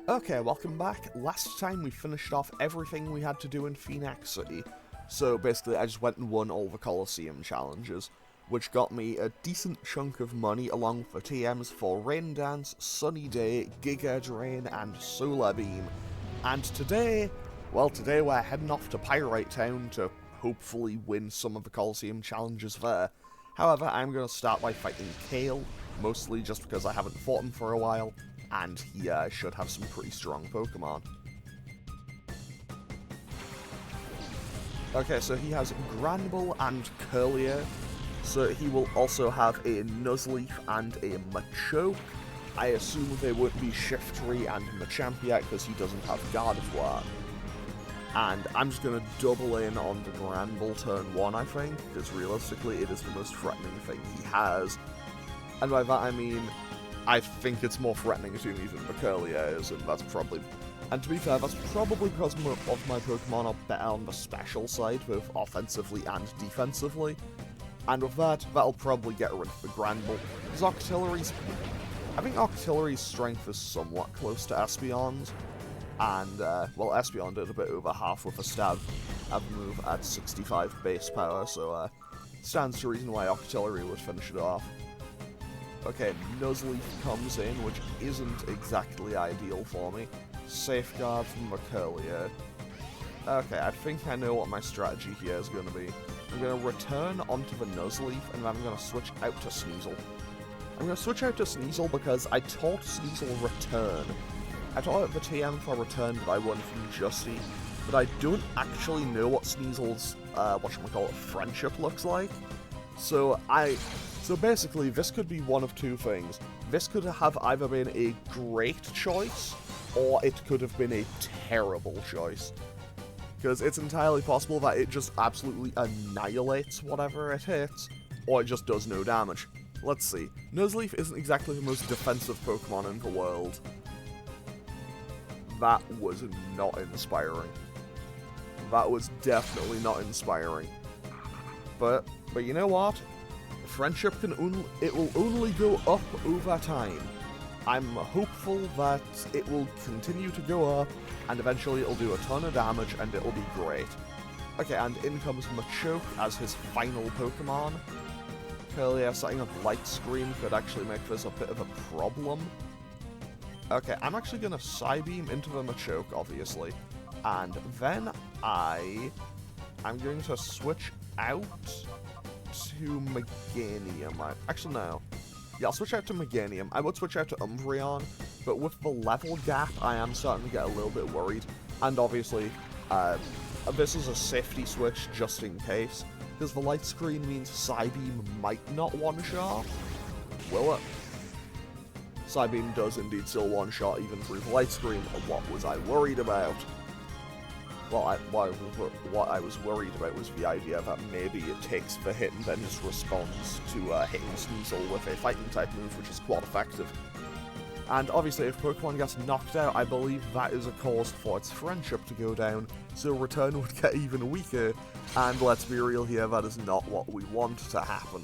Okay, welcome back. Last time we finished off everything we had to do in Phoenix City. So basically I just went and won all the Colosseum challenges, which got me a decent chunk of money along with the TMs for Rain Dance, Sunny Day, Giga Drain, and Solar Beam. And today, well today we're heading off to Pyrite Town to hopefully win some of the Colosseum challenges there. However, I'm going to start by fighting Kale, mostly just because I haven't fought him for a while, and he should have some pretty strong Pokemon. Okay, so he has Granbull and Curlier, so he will also have a Nuzleaf and a Machoke. I assume they won't be Shiftry and Machamp yet because he doesn't have Gardevoir. And I'm just going to double in on the Granbull turn 1, I think, because realistically it is the most threatening thing he has. And by that I mean, I think it's more threatening to me than the Curlier is, and that's probably... And to be fair, that's probably because most of my Pokemon are better on the special side, both offensively and defensively. And with that, that'll probably get rid of the Granbull. Because Octillery's... I think Octillery's strength is somewhat close to Espeon's. And, well, Espeon did a bit over half with a stab move at 65 base power, so, stands to reason why Octillery would finish it off. Okay, Nuzleaf comes in, which isn't exactly ideal for me. Safeguard from the Curlier. Okay, I think I know what my strategy here is going to be. I'm going to return onto the Nuzleaf, and then I'm going to switch out to Sneasel. I'm going to switch out to Sneasel because I taught Sneasel Return. I taught it the TM for Return that I won from Justy, but I don't actually know what Sneasel's, whatchamacallit, friendship looks like. So basically, this could be one of two things. This could have either been a great choice, or it could have been a terrible choice. Because it's entirely possible that it just absolutely annihilates whatever it hits, or it just does no damage. Let's see. Nuzleaf isn't exactly the most defensive Pokemon in the world. That was not inspiring. That was definitely not inspiring. But you know what? Friendship will only go up over time. I'm hopeful that it will continue to go up, and eventually it'll do a ton of damage, and it'll be great. Okay, and in comes Machoke as his final Pokemon. Curlier setting up Light Screen could actually make this a bit of a problem. Okay, I'm actually going to Psybeam into the Machoke, obviously. And then I'm going to switch out to Meganium. Actually, no. Yeah, I'll switch out to Meganium. I would switch out to Umbreon, but with the level gap, I am starting to get a little bit worried. And obviously, this is a safety switch just in case, because the Light Screen means Psybeam might not one-shot. Will it? Psybeam does indeed still one-shot even through the Light Screen. What was I worried about? Well, what I was worried about was the idea that maybe it takes the hit and then just responds to hitting Sneasel with a fighting type move, which is quite effective. And obviously, if Pokemon gets knocked out, I believe that is a cause for its friendship to go down, so Return would get even weaker, and let's be real here, that is not what we want to happen.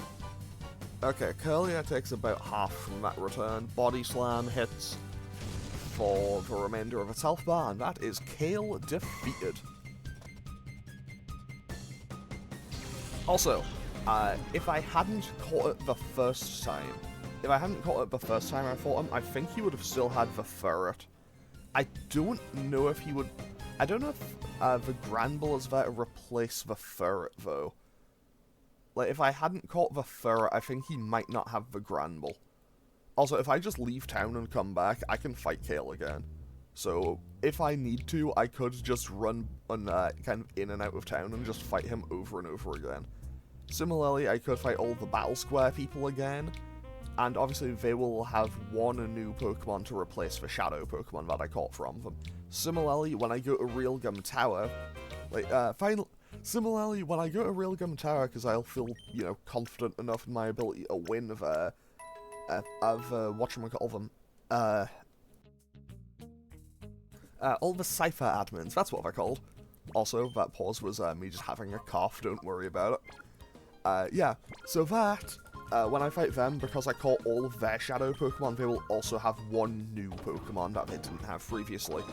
Okay, Curlier takes about half from that Return. Body Slam hits for the remainder of its health bar, and that is Kale defeated. Also, if I hadn't caught it the first time, I fought him, I think he would have still had the Ferret. I don't know if he would... I don't know if the Granbull is there to replace the Ferret, though. Like, if I hadn't caught the Ferret, I think he might not have the Granbull. Also, if I just leave town and come back, I can fight Kale again. So, if I need to, I could just run kind of in and out of town and just fight him over and over again. Similarly, I could fight all the Battle Square people again, and obviously they will have one new Pokemon to replace the Shadow Pokemon that I caught from them. Similarly, when I go to Realgam Tower, Similarly, when I go to Realgam Tower, because I'll feel, you know, confident enough in my ability to win there, all the Cypher admins, that's what they're called. Also, that pause was me just having a cough, don't worry about it. Yeah, so that when I fight them, because I caught all of their shadow Pokemon, they will also have one new Pokemon that they didn't have previously.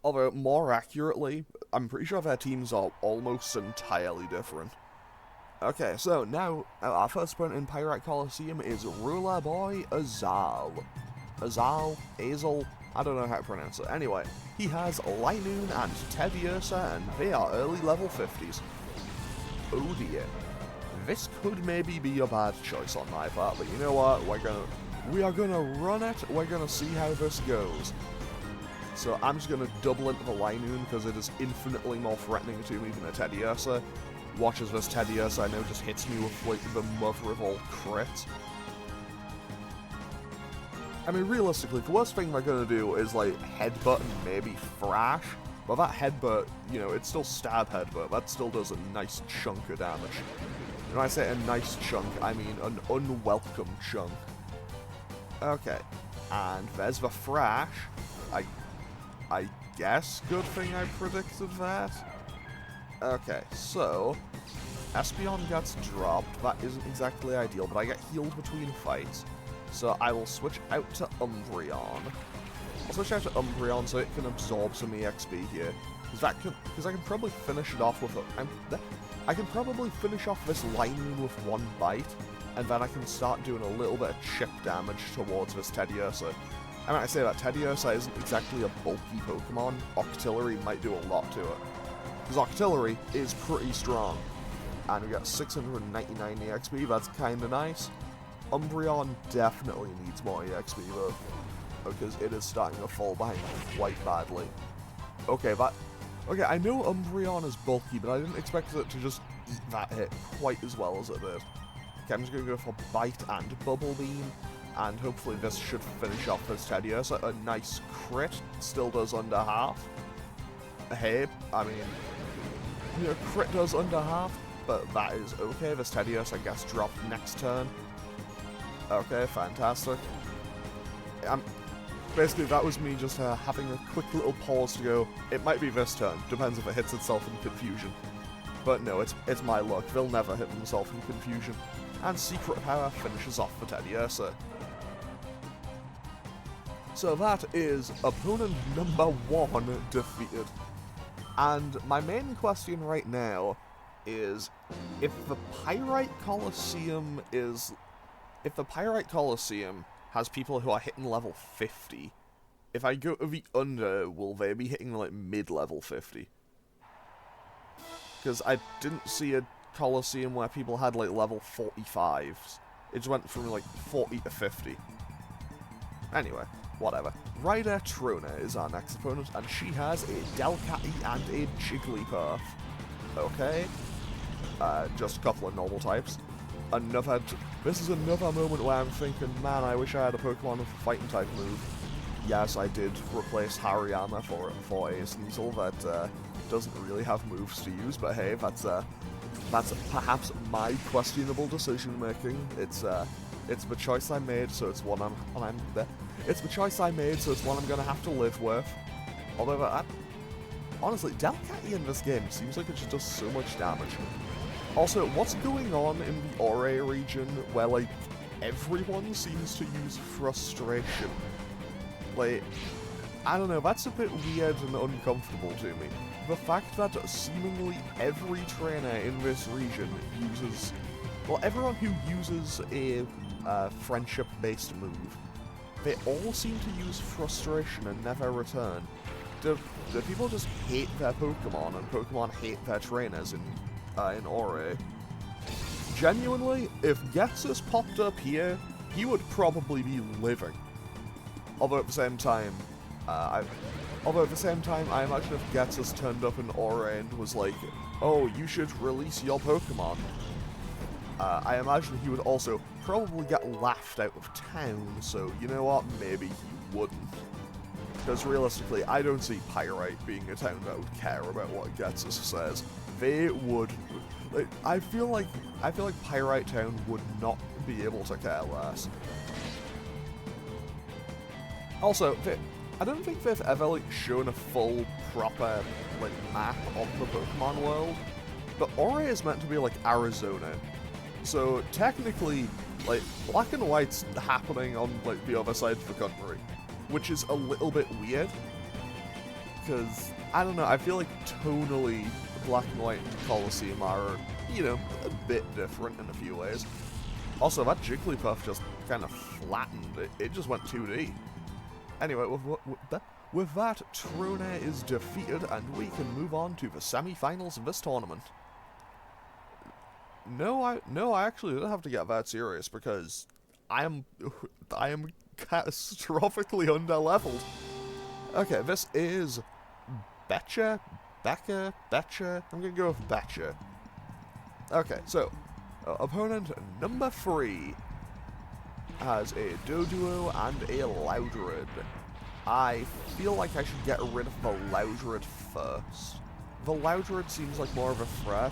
Although, more accurately, I'm pretty sure their teams are almost entirely different. Okay, so now, our first opponent in Pyrite Colosseum is Ruler Boy Azal. Azel, I don't know how to pronounce it. Anyway, he has Linoon and Teddiursa, and they are early level 50s. Oh dear. This could maybe be a bad choice on my part, but you know what? We are gonna run it. We're gonna see how this goes. So I'm just gonna double into the Linoon because it is infinitely more threatening to me than a Teddiursa. Watch as this Teddiursa I know just hits me with like the mother of all crits. I mean, realistically, the worst thing they're gonna do is like headbutt and maybe thrash. But that headbutt, you know, it's still stab headbutt. That still does a nice chunk of damage. And when I say a nice chunk, I mean an unwelcome chunk. Okay, and there's the thrash. I guess good thing I predicted that. Okay, so Espeon gets dropped. That isn't exactly ideal, but I get healed between fights. So I will switch out to Umbreon. I'll switch out to Umbreon so it can absorb some EXP here. Because I can probably finish it off with I can probably finish off this Linoon with one bite, and then I can start doing a little bit of chip damage towards this Teddiursa. I mean, I say that Teddiursa isn't exactly a bulky Pokemon. Octillery might do a lot to it. Because Octillery is pretty strong. And we got 699 EXP, that's kinda nice. Umbreon definitely needs more EXP though, because it is starting to fall behind quite badly. Okay, I know Umbreon is bulky, but I didn't expect it to just eat that hit quite as well as it did. Okay, I'm just going to go for Bite and Bubble Beam, and hopefully this should finish off this Teddiursa. A nice crit, still does under half. Hey, I mean, you know, crit does under half, but that is okay. This Teddiursa gets dropped next turn. Okay, fantastic. Basically, that was me just having a quick little pause to go, it might be this turn, depends if it hits itself in confusion. But no, it's my luck, they'll never hit themselves in confusion. And Secret Power finishes off the Teddiursa. So that is opponent number 1 defeated. And my main question right now is, if the Pyrite Colosseum has people who are hitting level 50, if I go to the under, will they be hitting like mid-level 50? Because I didn't see a Colosseum where people had like level 45s. It just went from like 40 to 50. Anyway, whatever. Ryder Trona is our next opponent, and she has a Delcatty and a Jigglypuff. Okay. Just a couple of normal types. This is another moment where I'm thinking, man, I wish I had a Pokemon with a fighting type move. Yes, I did replace Hariyama for a Sneasel that doesn't really have moves to use, but hey, that's perhaps my questionable decision making. It's the choice I made, so it's one it's the choice I made, so it's one I'm gonna have to live with. Although honestly, Delcatty in this game seems like it just does so much damage. Also, what's going on in the Ore region where, like, everyone seems to use Frustration? Like, I don't know, that's a bit weird and uncomfortable to me. The fact that seemingly every trainer in this region uses... Well, everyone who uses a friendship-based move, they all seem to use Frustration and never return. Do people just hate their Pokemon and Pokemon hate their trainers in Ore? Genuinely, if Getsus popped up here, he would probably be living. Although at the same time, I imagine if Getsus turned up in Ore and was like, oh, you should release your Pokemon, I imagine he would also probably get laughed out of town, so you know what, maybe he wouldn't. Because realistically, I don't see Pyrite being a town that would care about what Getsus says. They would... Like, I feel like Pyrite Town would not be able to care less. Also, I don't think they've ever, like, shown a full, proper, like, map of the Pokemon world. But Ore is meant to be like Arizona. So technically, like, black and white's happening on, like, the other side of the country, which is a little bit weird, because, I don't know, I feel like tonally black and white and Colosseum are, you know, a bit different in a few ways. Also, that Jigglypuff just kind of flattened. It just went 2D. Anyway, with that, Trone is defeated, and we can move on to the semi-finals of this tournament. No, I actually don't have to get that serious, because I am catastrophically underleveled. Okay, this is Becca. I'm gonna go with Becca. Okay, so opponent number 3 has a Doduo and a Loudred. I feel like I should get rid of the Loudred first. The Loudred seems like more of a threat,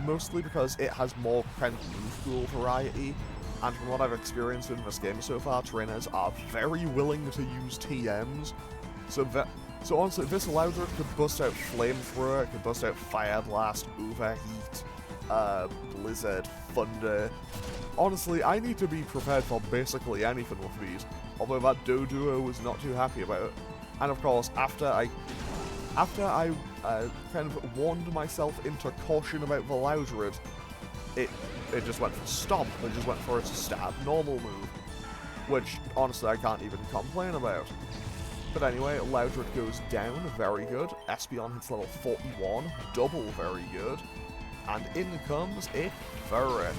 mostly because it has more kind of move pool variety, and from what I've experienced in this game so far, trainers are very willing to use TMs. So honestly, this Loudred could bust out Flamethrower, it could bust out Fire Blast, Overheat, Blizzard, Thunder. Honestly, I need to be prepared for basically anything with these, although that Doduo was not too happy about it. And of course, after I kind of warned myself into caution about the Loudred, it just went for Stomp, it just went for its stab normal move, which honestly I can't even complain about. But anyway, Loudred goes down, very good. Espeon hits level 41, double very good. And in comes a Ferret.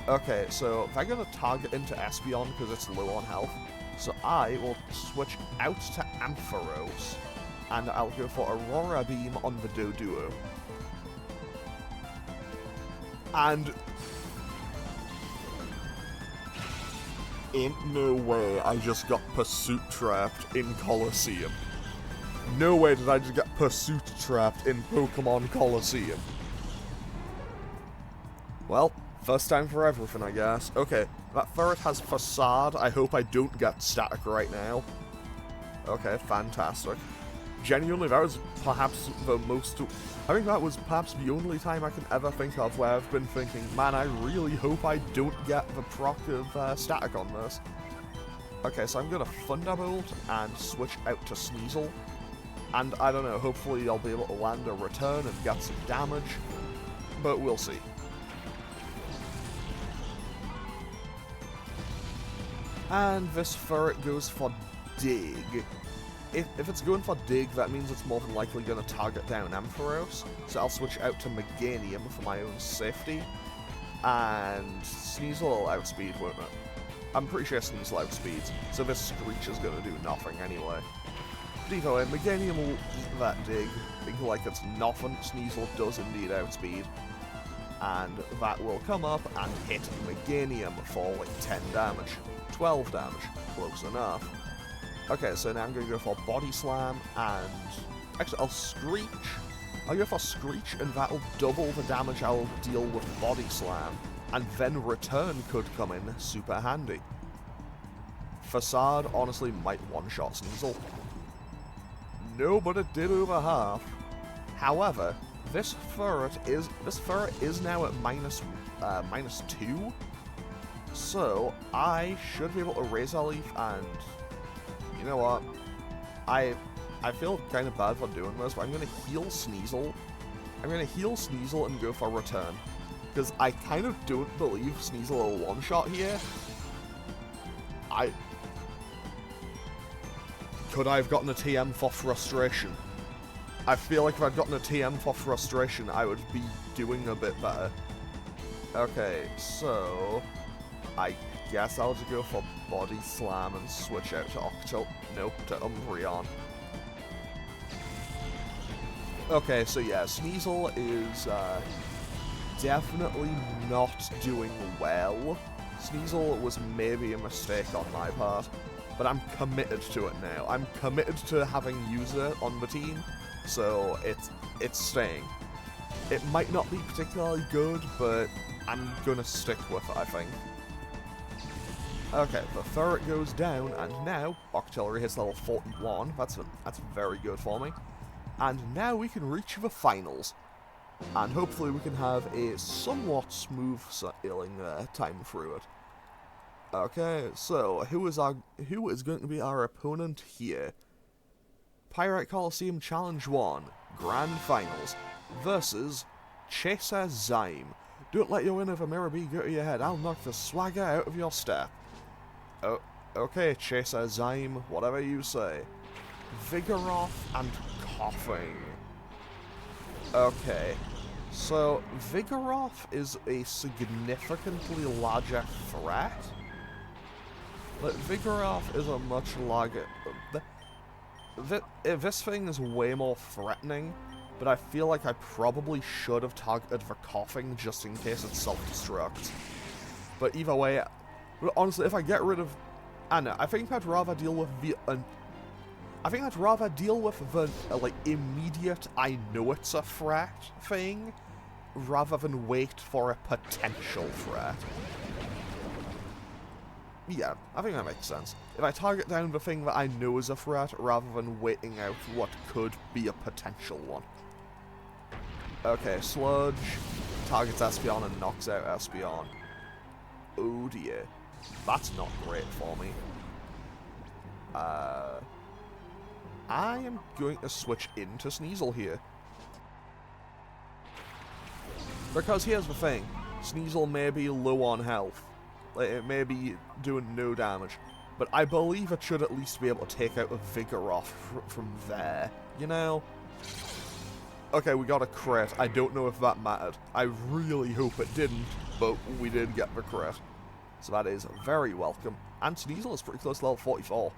Okay, so they're going to target into Espeon because it's low on health. So I will switch out to Ampharos, and I'll go for Aurora Beam on the Doduo. And ain't no way I just got Pursuit Trapped in Colosseum. No way did I just get Pursuit Trapped in Pokemon Colosseum. Well, first time for everything, I guess. Okay, that Ferret has Facade. I hope I don't get static right now. Okay, fantastic. Genuinely, that was perhaps the most... I think that was perhaps the only time I can ever think of where I've been thinking, man, I really hope I don't get the proc of static on this. Okay, so I'm going to Thunderbolt and switch out to Sneasel. And I don't know, hopefully I'll be able to land a return and get some damage. But we'll see. And this Ferret goes for Dig. If it's going for Dig, that means it's more than likely going to target down Ampharos, so I'll switch out to Meganium for my own safety, and Sneasel will outspeed, won't it? I'm pretty sure Sneasel outspeeds, so this Screech is going to do nothing anyway. But either way, Meganium will eat that Dig, think like it's nothing. Sneasel does indeed outspeed, and that will come up and hit Meganium for like 10 damage. 12 damage, close enough. Okay, so now I'm going to go for Body Slam, and... Actually, I'll Screech. I'll go for Screech, and that'll double the damage I'll deal with Body Slam. And then Return could come in super handy. Facade, honestly, might one-shot Sneasel. No, but it did over half. However, this Ferret is now at -2. So, I should be able to Razor Leaf, and... You know what? I feel kind of bad for doing this, but I'm going to heal Sneasel. I'm going to heal Sneasel and go for Return. Because I kind of don't believe Sneasel will one-shot here. Could I have gotten a TM for Frustration? I feel like if I'd gotten a TM for Frustration, I would be doing a bit better. Okay, so... I guess I'll just go for Body Slam and switch out to Octo... Nope, to Umbreon. Okay, so yeah, Sneasel is definitely not doing well. Sneasel was maybe a mistake on my part, but I'm committed to it now. I'm committed to having User on the team, so it's staying. It might not be particularly good, but I'm gonna stick with it, I think. Okay, the Ferret goes down, and now Octillery hits level 41. That's very good for me. And now we can reach the finals. And hopefully we can have a somewhat smooth sailing time through it. Okay, so who is going to be our opponent here? Pyrite Colosseum Challenge 1, Grand Finals, versus Chaser Zyme. Don't let your win of a mirror be go to your head, I'll knock the swagger out of your step. Oh, okay, Chaser Zyme, whatever you say. Vigoroth and Coughing. Okay, so Vigoroth is a significantly larger threat. But Vigoroth is a much larger... This thing is way more threatening, but I feel like I probably should have targeted the Coughing just in case it self-destructs. But either way, honestly, if I get rid of... I know, I think I'd rather deal with the... like, immediate, I know it's a threat thing, rather than wait for a potential threat. Yeah, I think that makes sense. If I target down the thing that I know is a threat, rather than waiting out what could be a potential one. Okay, Sludge targets Espeon and knocks out Espeon. Oh dear. That's not great for me. I am going to switch into Sneasel here. Because here's the thing. Sneasel may be low on health. It may be doing no damage, but I believe it should at least be able to take out a Vigoroth from there, you know? Okay, we got a crit. I don't know if that mattered. I really hope it didn't, but we did get the crit. So that is very welcome. And Sneasel is pretty close to level 44.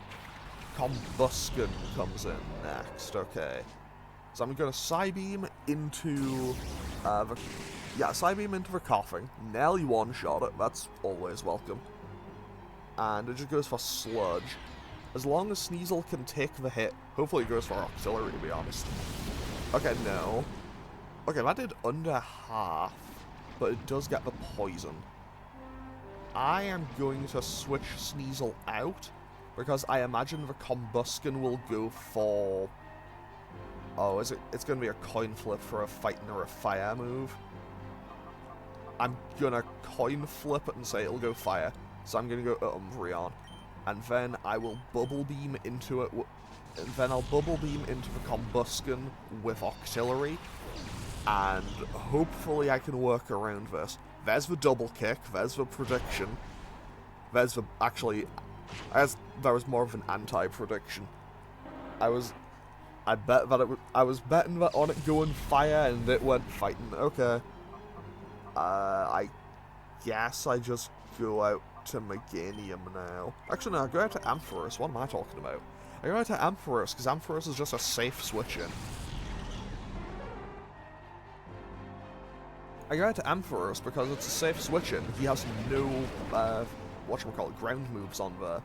Combustion comes in next, okay. So I'm going to Psybeam into Psybeam into the Coughing. Nearly one-shot it, that's always welcome. And it just goes for Sludge. As long as Sneasel can take the hit, hopefully it goes for Auxiliary, to be honest. Okay, no. Okay, that did under half, but it does get the poison. I am going to switch Sneasel out, because I imagine the Combustion will go for... Oh, is it? It's going to be a coin flip for a Fighting or a Fire move. I'm going to coin flip it and say it'll go Fire. So I'm going to go Umbreon. And then I will Bubble Beam into it. And then I'll Bubble Beam into the Combustion with Auxiliary. And hopefully I can work around this. There's the double kick. There's the prediction. There's the... Actually, there was more of an anti-prediction. I was betting that on it going Fire and it went Fighting. Okay. I guess I just go out to Meganium now. Actually, no, I go out to Ampharos. What am I talking about? I go out to Ampharos, because Ampharos is just a safe switch-in. I go out to Ampharos because it's a safe switch-in. He has no, whatchamacallit, ground moves on there.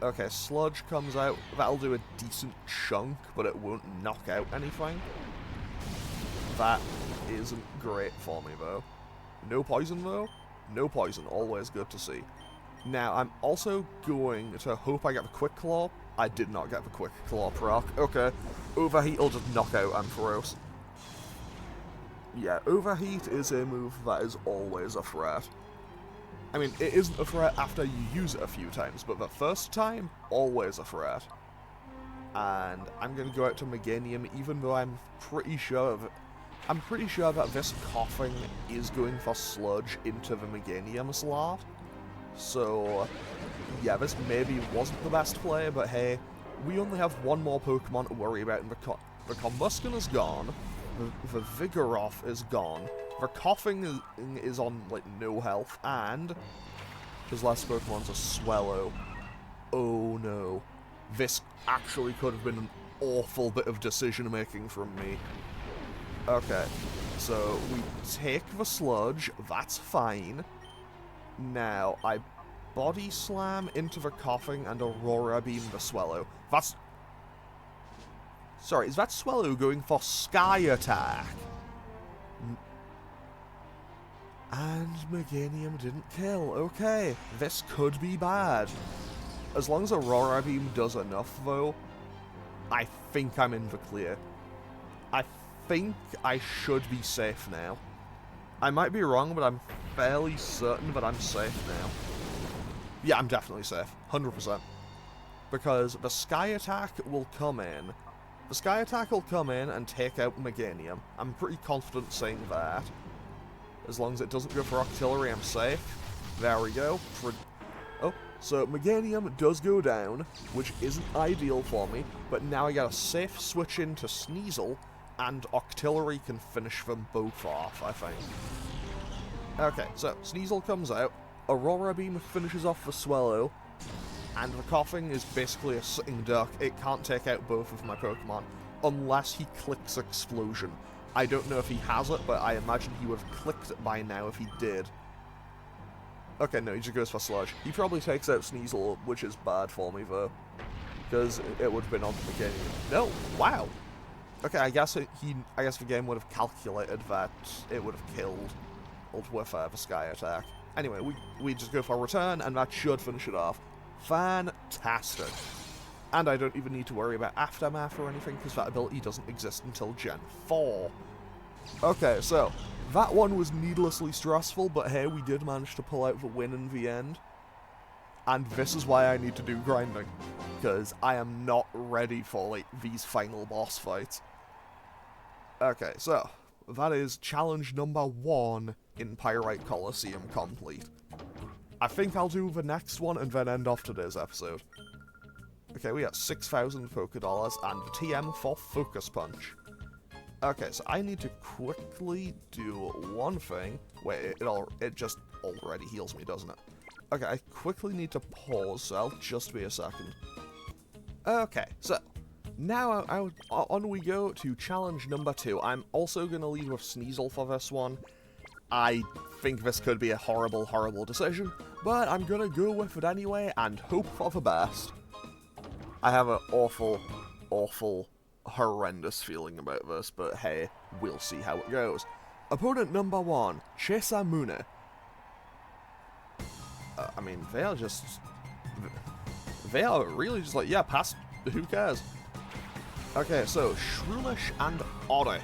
Okay, Sludge comes out. That'll do a decent chunk, but it won't knock out anything. That isn't great for me, though. No poison, though? No poison. Always good to see. Now, I'm also going to hope I get the Quick Claw. I did not get the Quick Claw proc. Okay. Overheat will just knock out Ampharos. Yeah, Overheat is a move that is always a threat. I mean, it isn't a threat after you use it a few times, but the first time, always a threat. And I'm going to go out to Meganium, even though I'm pretty sure that this Coughing is going for Sludge into the Meganium slot. So, yeah, this maybe wasn't the best play, but hey, we only have one more Pokemon to worry about, and the Combustion is gone, the Vigoroth is gone, the Coughing is on, like, no health, and his last Pokemon's a Swellow. Oh no. This actually could have been an awful bit of decision-making from me. Okay, so we take the Sludge, that's fine. Now, I Body Slam into the Coughing and Aurora Beam the Swellow. That's... Sorry, is that Swellow going for Sky Attack? And Meganium didn't kill. Okay, this could be bad. As long as Aurora Beam does enough, though, I think I'm in the clear. I think I should be safe now. I might be wrong, but I'm fairly certain that I'm safe now. Yeah, I'm definitely safe. 100%. Because the Sky Attack will come in. The Sky Attack will come in and take out Meganium. I'm pretty confident saying that. As long as it doesn't go for Octillery, I'm safe. There we go. Oh, so Meganium does go down, which isn't ideal for me, but now I got a safe switch into Sneasel, and Octillery can finish them both off, I think. Okay, so Sneasel comes out, Aurora Beam finishes off the Swallow, and the Coughing is basically a sitting duck. It can't take out both of my Pokemon, unless he clicks Explosion. I don't know if he has it, but I imagine he would have clicked it by now if he did. Okay, no, he just goes for Sludge. He probably takes out Sneasel, which is bad for me, though. Because it would have been on the beginning. No! Wow! Okay, I guess the game would have calculated that it would have killed with the Sky Attack. Anyway, we just go for Return, and that should finish it off. Fantastic! And I don't even need to worry about Aftermath or anything, because that ability doesn't exist until Gen 4. Okay, so, that one was needlessly stressful, but hey, we did manage to pull out the win in the end. And this is why I need to do grinding, because I am not ready for, like, these final boss fights. Okay, so, that is challenge number 1 in Pyrite Colosseum complete. I think I'll do the next one and then end off today's episode. Okay, we got 6,000 Pokédollars and the TM for Focus Punch. Okay, so I need to quickly do one thing. Wait, it just already heals me, doesn't it? Okay, I quickly need to pause, so I'll just be a second. Okay, so now on we go to challenge number 2. I'm also going to lead with Sneasel for this one. I think this could be a horrible, horrible decision, but I'm going to go with it anyway and hope for the best. I have an awful, awful, horrendous feeling about this, but hey, we'll see how it goes. Opponent number 1, Chesamune. I mean, they are really just like, yeah, pass, who cares? Okay, so, Shroomish and Oddish.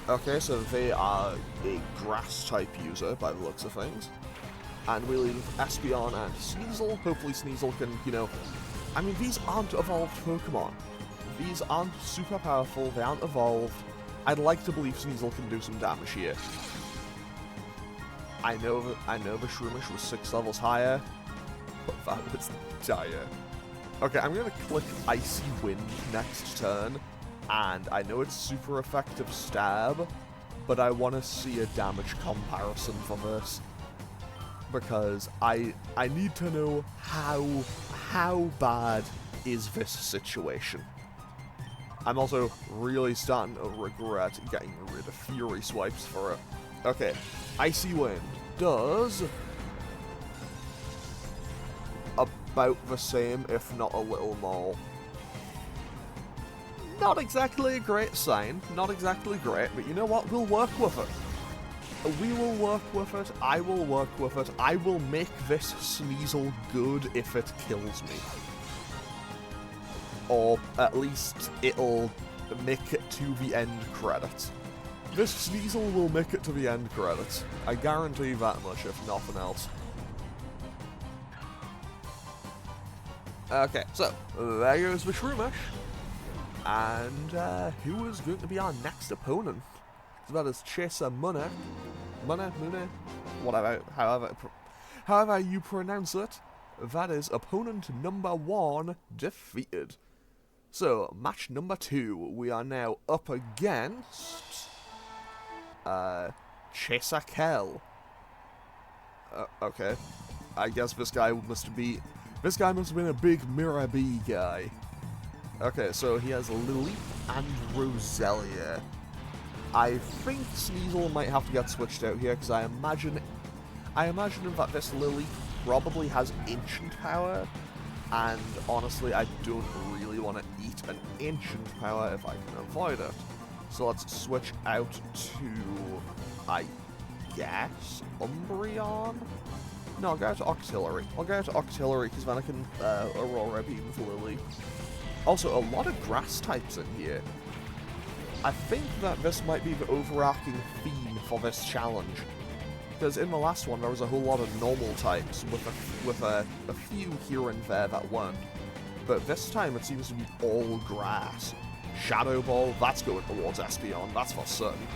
Okay, so they are a grass-type user, by the looks of things. And we leave Espeon and Sneasel. Hopefully Sneasel can, you know... I mean, these aren't evolved Pokemon. These aren't super powerful, they aren't evolved. I'd like to believe Sneasel can do some damage here. I know the Shroomish was 6 levels higher, but that was dire. Okay, I'm going to click Icy Wind next turn, and I know it's super effective stab, but I want to see a damage comparison for this. Because I need to know how bad is this situation. I'm also really starting to regret getting rid of Fury Swipes for it. Okay, Icy Wind does about the same, if not a little more. Not exactly a great sign, not exactly great, but you know what, we'll work with it. We will work with it, I will work with it, I will make this Sneasel good if it kills me. Or at least it'll make it to the end credits. This Sneasel will make it to the end credits. I guarantee that much, if nothing else. Okay, so, there goes the Shroomish. And, who is going to be our next opponent? So that is Chesamune. Mune, whatever, however you pronounce it. That is opponent number 1 defeated. So, match number 2, we are now up against Chesakel. Okay, I guess this guy must have been a big Mirabee guy. Okay, so he has Lily and Roselia. I think Sneasel might have to get switched out here, because I imagine that this Lily probably has Ancient Power, and honestly, I don't really want to eat an Ancient Power if I can avoid it. So let's switch out to, I guess, Umbreon? No, I'll go to Octillery. I'll go to Octillery, because then I can Aurora Beam with Lily. Also, a lot of grass types in here. I think that this might be the overarching theme for this challenge. Because in the last one, there was a whole lot of normal types, with a few here and there that weren't. But this time, it seems to be all grass. Shadow Ball, that's going towards Espeon, that's for certain.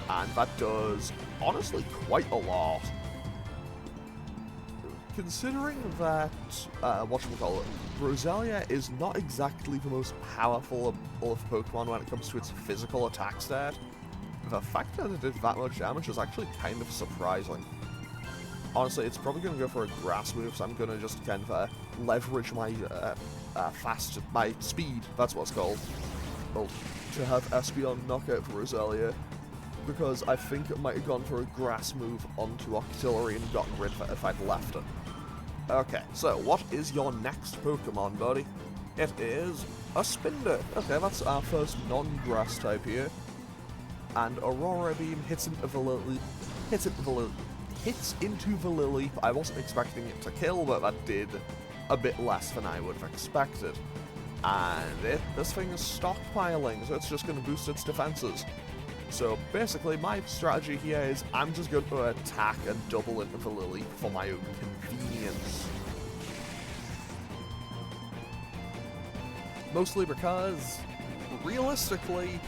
And that does, honestly, quite a lot. Considering that, Roselia is not exactly the most powerful of Pokemon when it comes to its physical attack stat, the fact that it did that much damage is actually kind of surprising. Honestly, it's probably going to go for a grass move, so I'm going to just kind of leverage my my speed, that's what it's called, well, to have Espeon knock out Roselia, because I think it might have gone for a grass move onto Octillery and gotten rid of it if I'd left it. Okay, so what is your next Pokemon, buddy? It is a Spinda. Okay, that's our first non-grass type here. And Aurora Beam hits into the Lily. I wasn't expecting it to kill, but that did a bit less than I would have expected. And this thing is stockpiling, so it's just going to boost its defenses. So basically, my strategy here is I'm just going to attack and double into the Lily for my own convenience. Mostly because, realistically,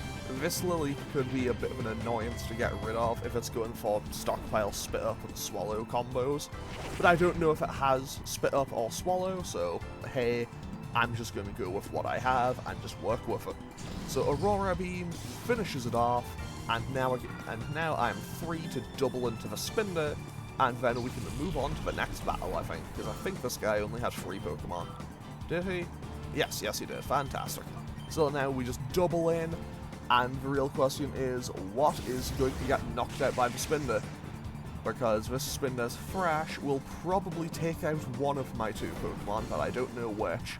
this Lily could be a bit of an annoyance to get rid of if it's going for stockpile, spit up, and swallow combos. But I don't know if it has spit up or swallow, so hey, I'm just going to go with what I have and just work with it. So Aurora Beam finishes it off, and now I'm free to double into the Spinda, and then we can move on to the next battle, I think, because I think this guy only had 3 Pokemon. Did he? Yes, he did. Fantastic. So now we just double in, and the real question is, what is going to get knocked out by the Spinda? Because this Spinda's Thrash will probably take out one of my 2 Pokemon, but I don't know which.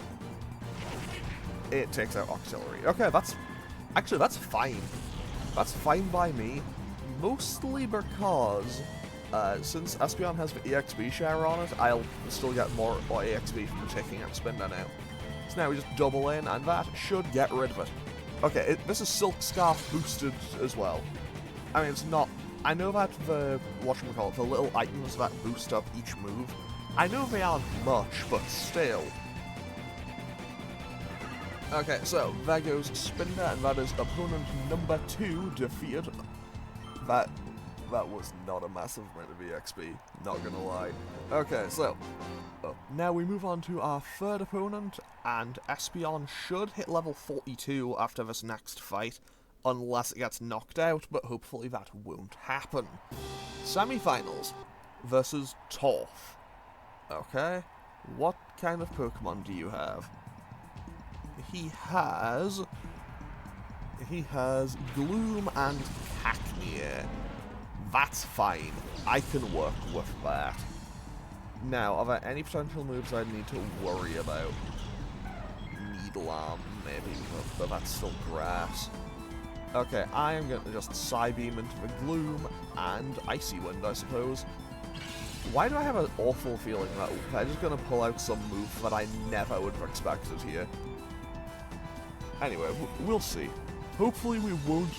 It takes out Octillery. Okay, that's fine. That's fine by me, mostly because, since Espeon has the EXP share on it, I'll still get more EXP from taking out Spinda now. So now we just double in, and that should get rid of it. Okay, this is Silk Scarf boosted as well. I mean, it's not... I know that the little items that boost up each move, I know they aren't much, but still. Okay, so there goes Spinda, and that is opponent number 2 defeated. That was not a massive amount of EXP, not gonna lie. Okay, so now we move on to our third opponent, and Espeon should hit level 42 after this next fight, unless it gets knocked out, but hopefully that won't happen. Semi-finals versus Torf. Okay, what kind of Pokemon do you have? He has Gloom and Cacnea. That's fine. I can work with that. Now, are there any potential moves I need to worry about? Needle Arm, maybe, but that's still grass. Okay, I am going to just Psybeam into the Gloom and Icy Wind, I suppose. Why do I have an awful feeling that I'm just going to pull out some move that I never would have expected here? Anyway, we'll see. Hopefully we won't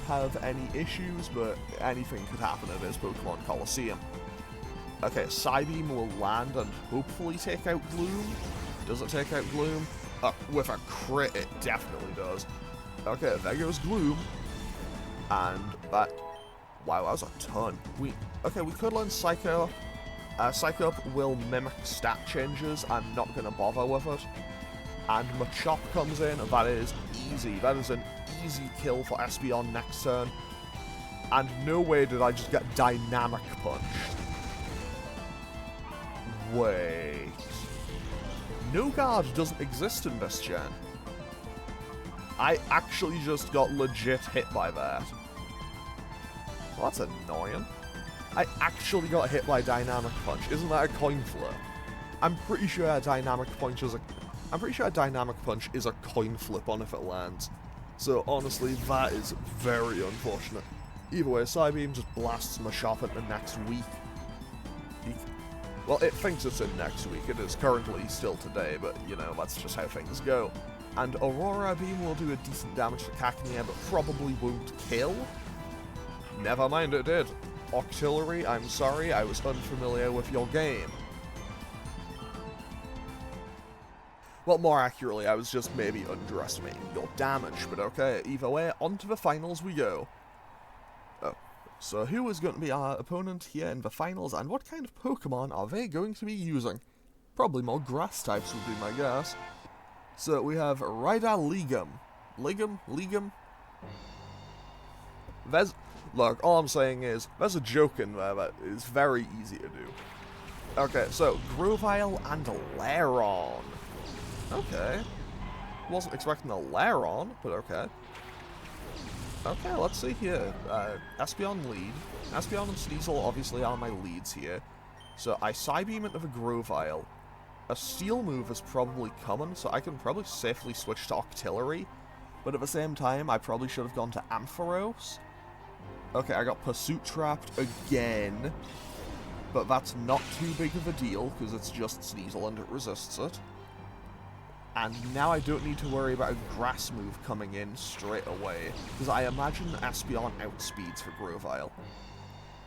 have any issues, but anything could happen in this Pokemon Colosseum. Okay, Psybeam will land and hopefully take out Gloom. Does it take out Gloom? With a crit, it definitely does. Okay, there goes Gloom. And that... Wow, that was a ton. We could learn Psycho. Psycho will mimic stat changes. I'm not going to bother with it. And Machop comes in, and that is easy. That is an easy kill for Espeon next turn. And no way did I just get Dynamic Punch. Wait. No Guard doesn't exist in this gen. I actually just got legit hit by that. Well, that's annoying. I actually got hit by Dynamic Punch. Isn't that a coin flip? I'm pretty sure a Dynamic Punch is a coin flip on if it lands. So honestly, that is very unfortunate. Either way, Psybeam just blasts Machop into next week. Well, it thinks it's in next week. It is currently still today, but, you know, that's just how things go. And Aurora Beam will do a decent damage to Cacnea, but probably won't kill. Never mind, it did. Octillery, I'm sorry, I was unfamiliar with your game. Well, more accurately, I was just maybe underestimating your damage, but okay, either way, on to the finals we go. Oh, so who is going to be our opponent here in the finals, and what kind of Pokemon are they going to be using? Probably more grass types would be my guess. So we have Realgam. Legum? Look, all I'm saying is, there's a joke in there that is very easy to do. Okay, so Grovyle and Lairon. Okay. Wasn't expecting a Lairon, but okay. Okay, let's see here. Espeon lead. Espeon and Sneasel obviously are my leads here. So I Psybeam into the Grovyle. A Steel move is probably coming, so I can probably safely switch to Octillery. But at the same time, I probably should have gone to Ampharos. Okay, I got Pursuit Trapped again. But that's not too big of a deal, because it's just Sneasel and it resists it. And now I don't need to worry about a Grass move coming in straight away, because I imagine Espeon outspeeds for Grovyle.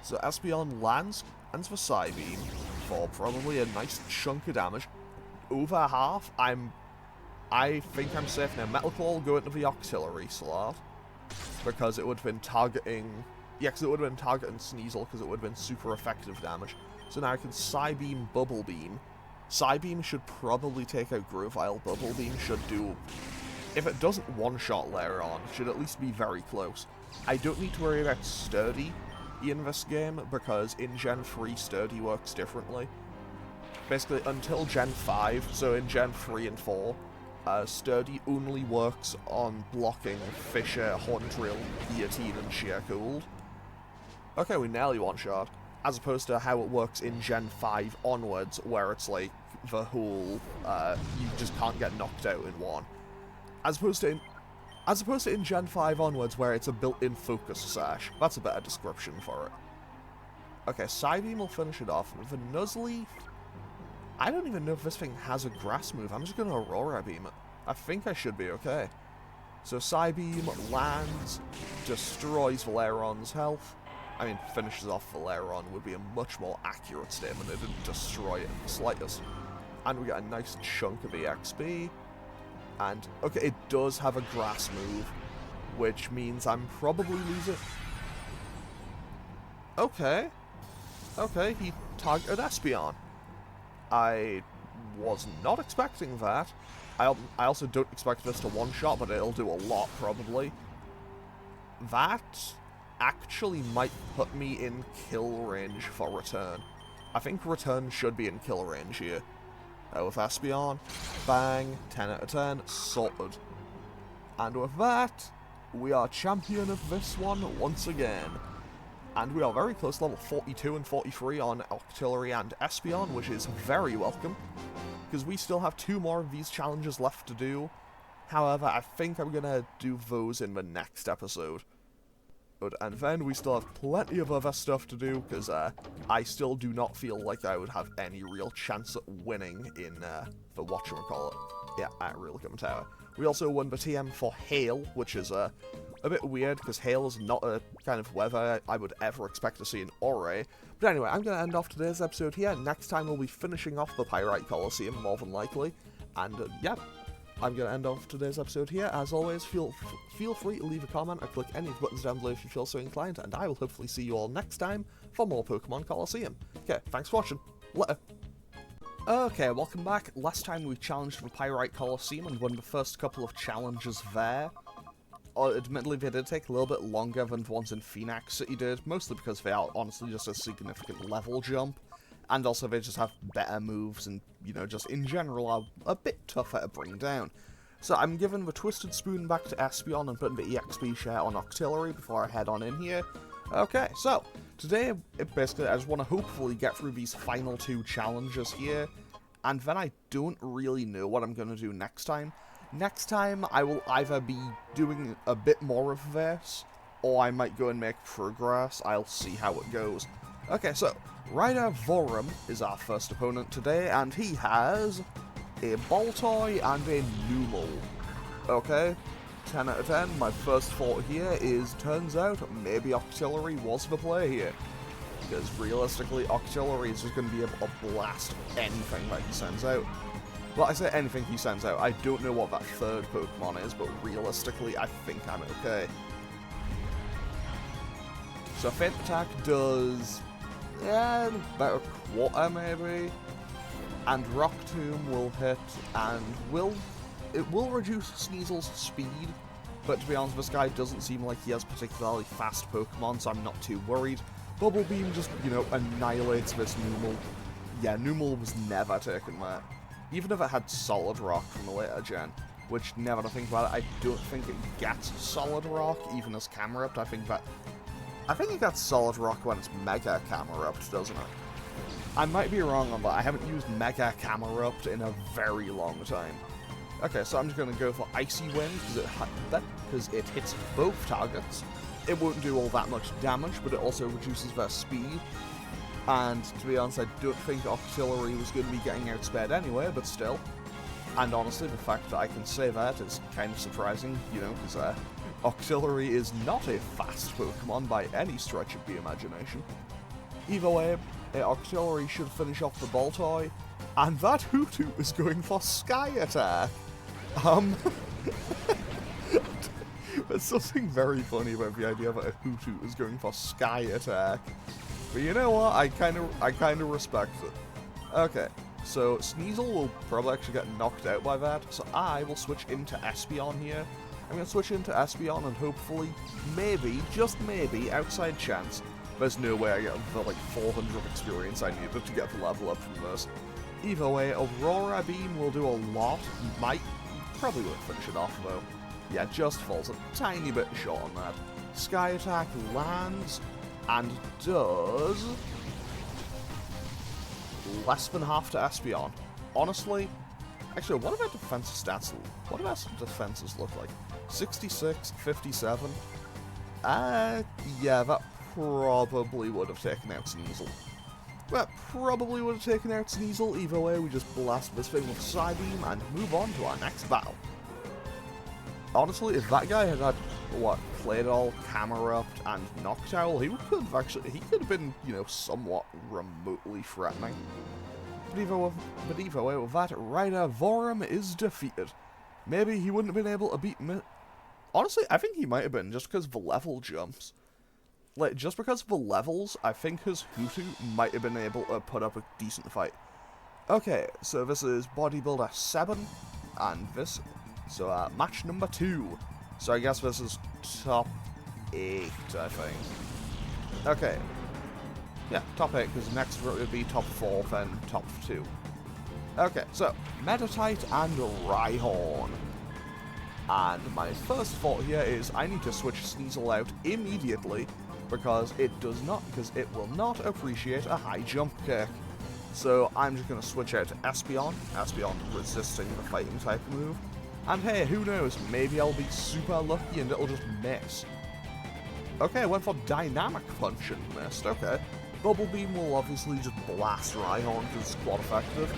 So Espeon lands for Psybeam for probably a nice chunk of damage. Over half, I think I'm safe now. Metal Claw will go into the Octillery slot, because it would have been targeting... Yeah, because it would have been targeting Sneasel, because it would have been super effective damage. So now I can Psybeam, Bubble Beam. Psybeam should probably take out Grovyle. Bubble Beam should do... If it doesn't one-shot Lairon, it should at least be very close. I don't need to worry about Sturdy in this game, because in Gen 3, Sturdy works differently. Basically, until Gen 5, so in Gen 3 and 4, Sturdy only works on blocking Fissure, Hornedrill, Guillotine, and Sheer Cold. Okay, we nearly one-shot. As opposed to how it works in Gen 5 onwards, where it's like the whole, you just can't get knocked out in one. As opposed to in Gen 5 onwards, where it's a built-in focus sash. That's a better description for it. Okay, Psybeam will finish it off. With a Nuzleaf, I don't even know if this thing has a Grass move. I'm just going to Aurora Beam it. I think I should be okay. So Psybeam lands, destroys Lairon's health. I mean, finishes off Lairon would be a much more accurate statement. It didn't destroy it in the slightest. And we get a nice chunk of EXP. And, okay, it does have a Grass move, which means I'm probably losing. Okay. Okay, he targeted Espeon. I was not expecting that. I also don't expect this to one-shot, but it'll do a lot, probably. That actually might put me in kill range for Return. I think Return should be in kill range here. With Espeon, bang, 10 out of 10, sorted. And with that, we are champion of this one once again. And we are very close, level 42 and 43 on Octillery and Espeon, which is very welcome, because we still have 2 more of these challenges left to do. However, I think I'm going to do those in the next episode. And then we still have plenty of other stuff to do, because I still do not feel like I would have any real chance at winning in the whatchamacallit. Yeah, at Realgam Tower. We also won the TM for Hail, which is a bit weird, because Hail is not a kind of weather I would ever expect to see in Ore. But anyway, I'm going to end off today's episode here. Next time we'll be finishing off the Pyrite Colosseum, more than likely. And yeah, I'm going to end off today's episode here. As always, feel free to leave a comment or click any of the buttons down below if you feel so inclined, and I will hopefully see you all next time for more Pokemon Colosseum. Okay, thanks for watching. Later. Okay, welcome back. Last time we challenged the Pyrite Colosseum and won the first couple of challenges there. Admittedly, they did take a little bit longer than the ones in Phoenix City did, mostly because they are honestly just a significant level jump. And also they just have better moves and, you know, just in general are a bit tougher to bring down. So I'm giving the Twisted Spoon back to Espeon and putting the EXP share on Octillery before I head on in here. Okay, so today, basically, I just want to hopefully get through these final 2 challenges here, and then I don't really know what I'm going to do next time. Next time, I will either be doing a bit more of this, or I might go and make progress. I'll see how it goes. Okay, so Ryder Vorum is our first opponent today, and he has a Baltoy and a Numel. Okay, 10 out of 10. My first thought here is, turns out, maybe Octillery was the play here. Because realistically, Octillery is just going to be able to blast anything that he sends out. Well, I say anything he sends out. I don't know what that third Pokemon is, but realistically, I think I'm okay. So Faint Attack does, yeah, about a quarter maybe. And Rock Tomb will hit, and it will reduce Sneasel's speed. But to be honest, this guy doesn't seem like he has particularly fast Pokemon, so I'm not too worried. Bubble Beam just, you know, annihilates this Numel. Yeah, Numel was never taken there. Even if it had Solid Rock from the later gen, which, now that I think about it, I don't think it gets Solid Rock, even as Camerupt. I think it gets Solid Rock when it's Mega Camerupt, doesn't it? I might be wrong on that. I haven't used Mega Camerupt in a very long time. Okay, so I'm just going to go for Icy Wind, because it hits both targets. It won't do all that much damage, but it also reduces their speed. And to be honest, I don't think Octillery was going to be getting outspeed anyway, but still. And honestly, the fact that I can say that is kind of surprising, you know, because Octillery is not a fast Pokemon by any stretch of the imagination. Either way, Octillery should finish off the Baltoy, and that Hoothoot is going for Sky Attack. There's something very funny about the idea that a Hoothoot is going for Sky Attack. But you know what? I kind of respect it. Okay, so Sneasel will probably actually get knocked out by that, so I will switch into Espeon here. I'm going to switch into Espeon and hopefully, maybe, just maybe, outside chance, there's no way I get the, like, 400 experience I needed to get the level up from this. Either way, Aurora Beam will do a lot. Probably won't finish it off, though. Yeah, just falls a tiny bit short on that. Sky Attack lands, and does less than half to Espeon. Honestly, actually, what about defense stats? What do our defenses look like? 66, 57. Yeah, that probably would have taken out Sneasel. Either way, we just blast this thing with Psybeam and move on to our next battle. Honestly, if that guy had Claydol, Camerupt, and Noctowl, he could have been, you know, somewhat remotely threatening. But either way, with that, Ryder Vorum is defeated. Maybe he wouldn't have been able to beat me. Honestly, I think he might have been, just because of the level jumps. Like, just because of the levels, I think his Hoothoot might have been able to put up a decent fight. Okay, so this is Bodybuilder 7, and this... So, match number 2. So I guess this is top 8, I think. Okay. Yeah, top 8, because next would be top 4, then top 2. Okay, so, Meditite and Rhyhorn. And my first thought here is I need to switch Sneasel out immediately, because it will not appreciate a high jump kick. So I'm just going to switch out to Espeon. Espeon resisting the fighting type move. And hey, who knows, maybe I'll be super lucky and it'll just miss. Okay, I went for Dynamic Punch and missed, okay. Bubble Beam will obviously just blast Rhyhorn because it's quad effective.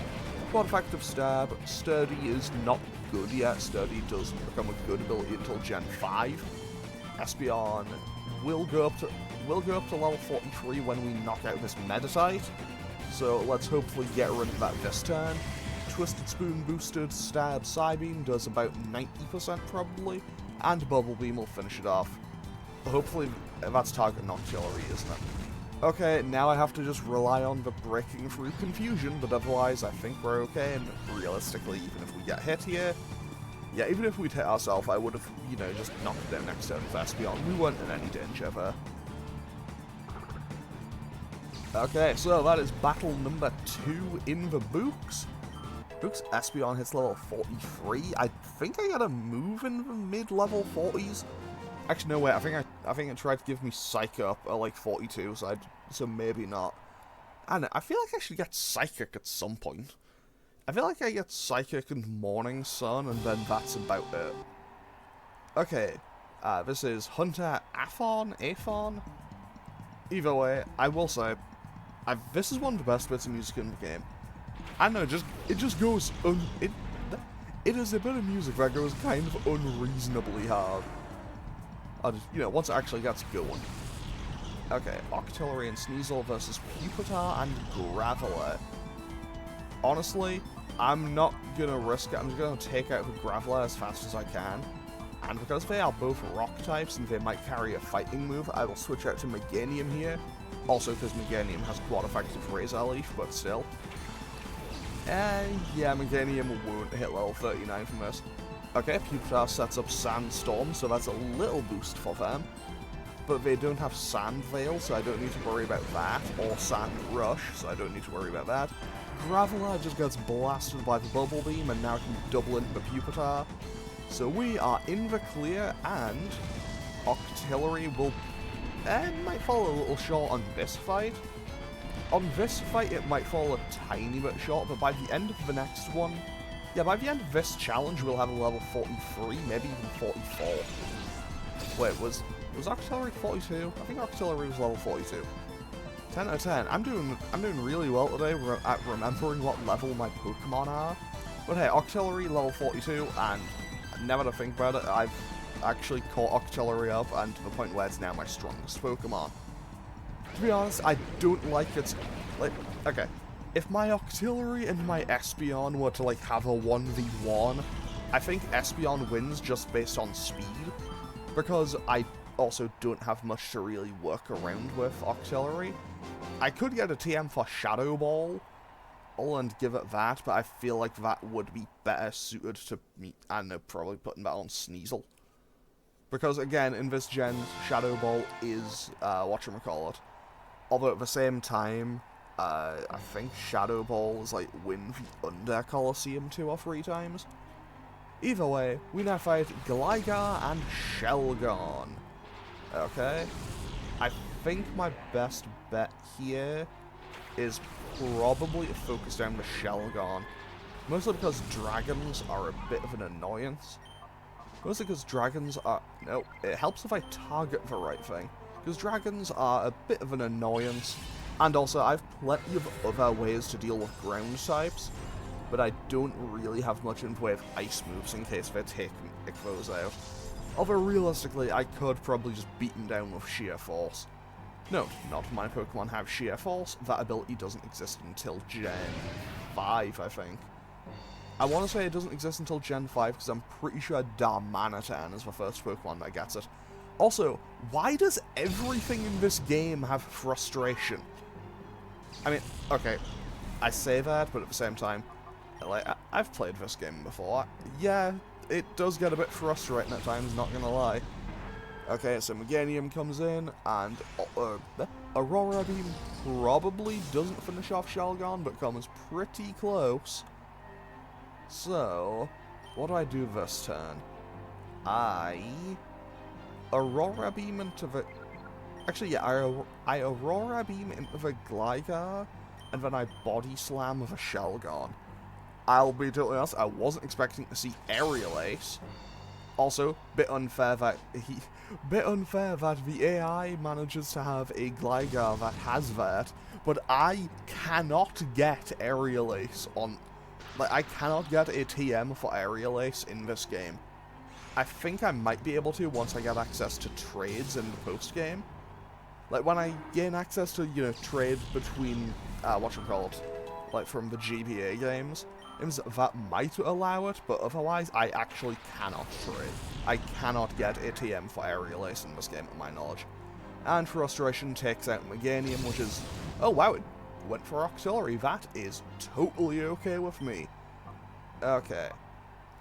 Quad effective Stab. Sturdy is not good yet. Sturdy doesn't become a good ability until Gen 5. Espeon will go up to level 43 when we knock out this Meditite. So let's hopefully get rid of that this turn. Twisted Spoon boosted Stab Psybeam does about 90% probably, and Bubble Beam will finish it off. Hopefully that's target Noctillery, isn't it? Okay, now I have to just rely on the breaking through confusion, but otherwise I think we're okay, and realistically, even if we get hit here, yeah, even if we'd hit ourselves, I would have, you know, just knocked it down next turn with Espeon. We weren't in any danger there. Okay, so that is battle number 2 in the books. Espeon hits level 43. I think I got a move in the mid-level 40s. Actually, no, wait, I think it tried to give me Psych Up at like 42, so maybe not. And I feel like I should get Psychic at some point. I feel like I get Psychic and Morning Sun, and then that's about it. Okay, this is Hunter Aphon? Either way, I will say, this is one of the best bits of music in the game. I know, it just goes, it is a bit of music that goes kind of unreasonably hard. Once it actually gets going. Okay, Octillery and Sneasel versus Pupitar and Graveler. Honestly, I'm not gonna risk it. I'm just gonna take out the Graveler as fast as I can. And because they are both rock types and they might carry a fighting move, I will switch out to Meganium here. Also because Meganium has quad effective Razor Leaf, but still. Yeah, Meganium won't hit level 39 from this. Okay, Pupitar sets up Sandstorm, so that's a little boost for them. But they don't have Sand Veil, so I don't need to worry about that. Or Sand Rush, so I don't need to worry about that. Graveler just gets blasted by the Bubble Beam, and now can double into the Pupitar. So we are in the clear, and Octillery will... might fall a little short on this fight. On this fight, it might fall a tiny bit short, but by the end of the next one... Yeah, by the end of this challenge, we'll have a level 43, maybe even 44. Wait, was Octillery 42? I think Octillery was level 42. 10 out of 10. I'm doing really well today at remembering what level my Pokemon are. But hey, Octillery level 42, and never to think about it, I've actually caught Octillery up, and to the point where it's now my strongest Pokemon. To be honest, I don't like its... okay, if my Octillery and my Espeon were to, have a 1v1, I think Espeon wins just based on speed, because I also don't have much to really work around with Octillery. I could get a TM for Shadow Ball, and give it that, but I feel like that would be better suited to me, I don't know, probably putting that on Sneasel. Because, again, in this gen, Shadow Ball is, whatchamacallit. Although at the same time, I think Shadow Ball is, win the under Colosseum 2 or 3 times. Either way, we now fight Gligar and Shelgon. Okay. I think my best bet here is probably to focus down the Shelgon. Mostly because dragons are a bit of an annoyance. Mostly because dragons are... No, it helps if I target the right thing. Because dragons are a bit of an annoyance. And also, I've plenty of other ways to deal with ground types. But I don't really have much in the way of ice moves in case they take those out. Although realistically, I could probably just beat them down with sheer force. No, not my Pokemon have sheer force. That ability doesn't exist until Gen 5, I think. I want to say it doesn't exist until Gen 5 because I'm pretty sure Darmanitan is the first Pokemon that gets it. Also, why does everything in this game have frustration? I mean, okay, I say that, but at the same time, I've played this game before. Yeah, it does get a bit frustrating at times, not gonna lie. Okay, so Meganium comes in, and Aurora Beam probably doesn't finish off Shelgon, but comes pretty close. So, what do I do this turn? I Aurora Beam into the... Actually, yeah, I Aurora Beam into the Gligar, and then I Body Slam with a Shelgon. I'll be totally honest, I wasn't expecting to see Aerial Ace. Also, bit unfair that the AI manages to have a Gligar that has that, but I cannot get Aerial Ace on... I cannot get a TM for Aerial Ace in this game. I think I might be able to once I get access to trades in the post-game. When I gain access to, trade between, from the GBA games, that might allow it, but otherwise I actually cannot trade. I cannot get a TM for Aerial Ace in this game, to my knowledge. And Frustration takes out Meganium, which is... Oh wow, it went for Octillery. That is totally okay with me. Okay.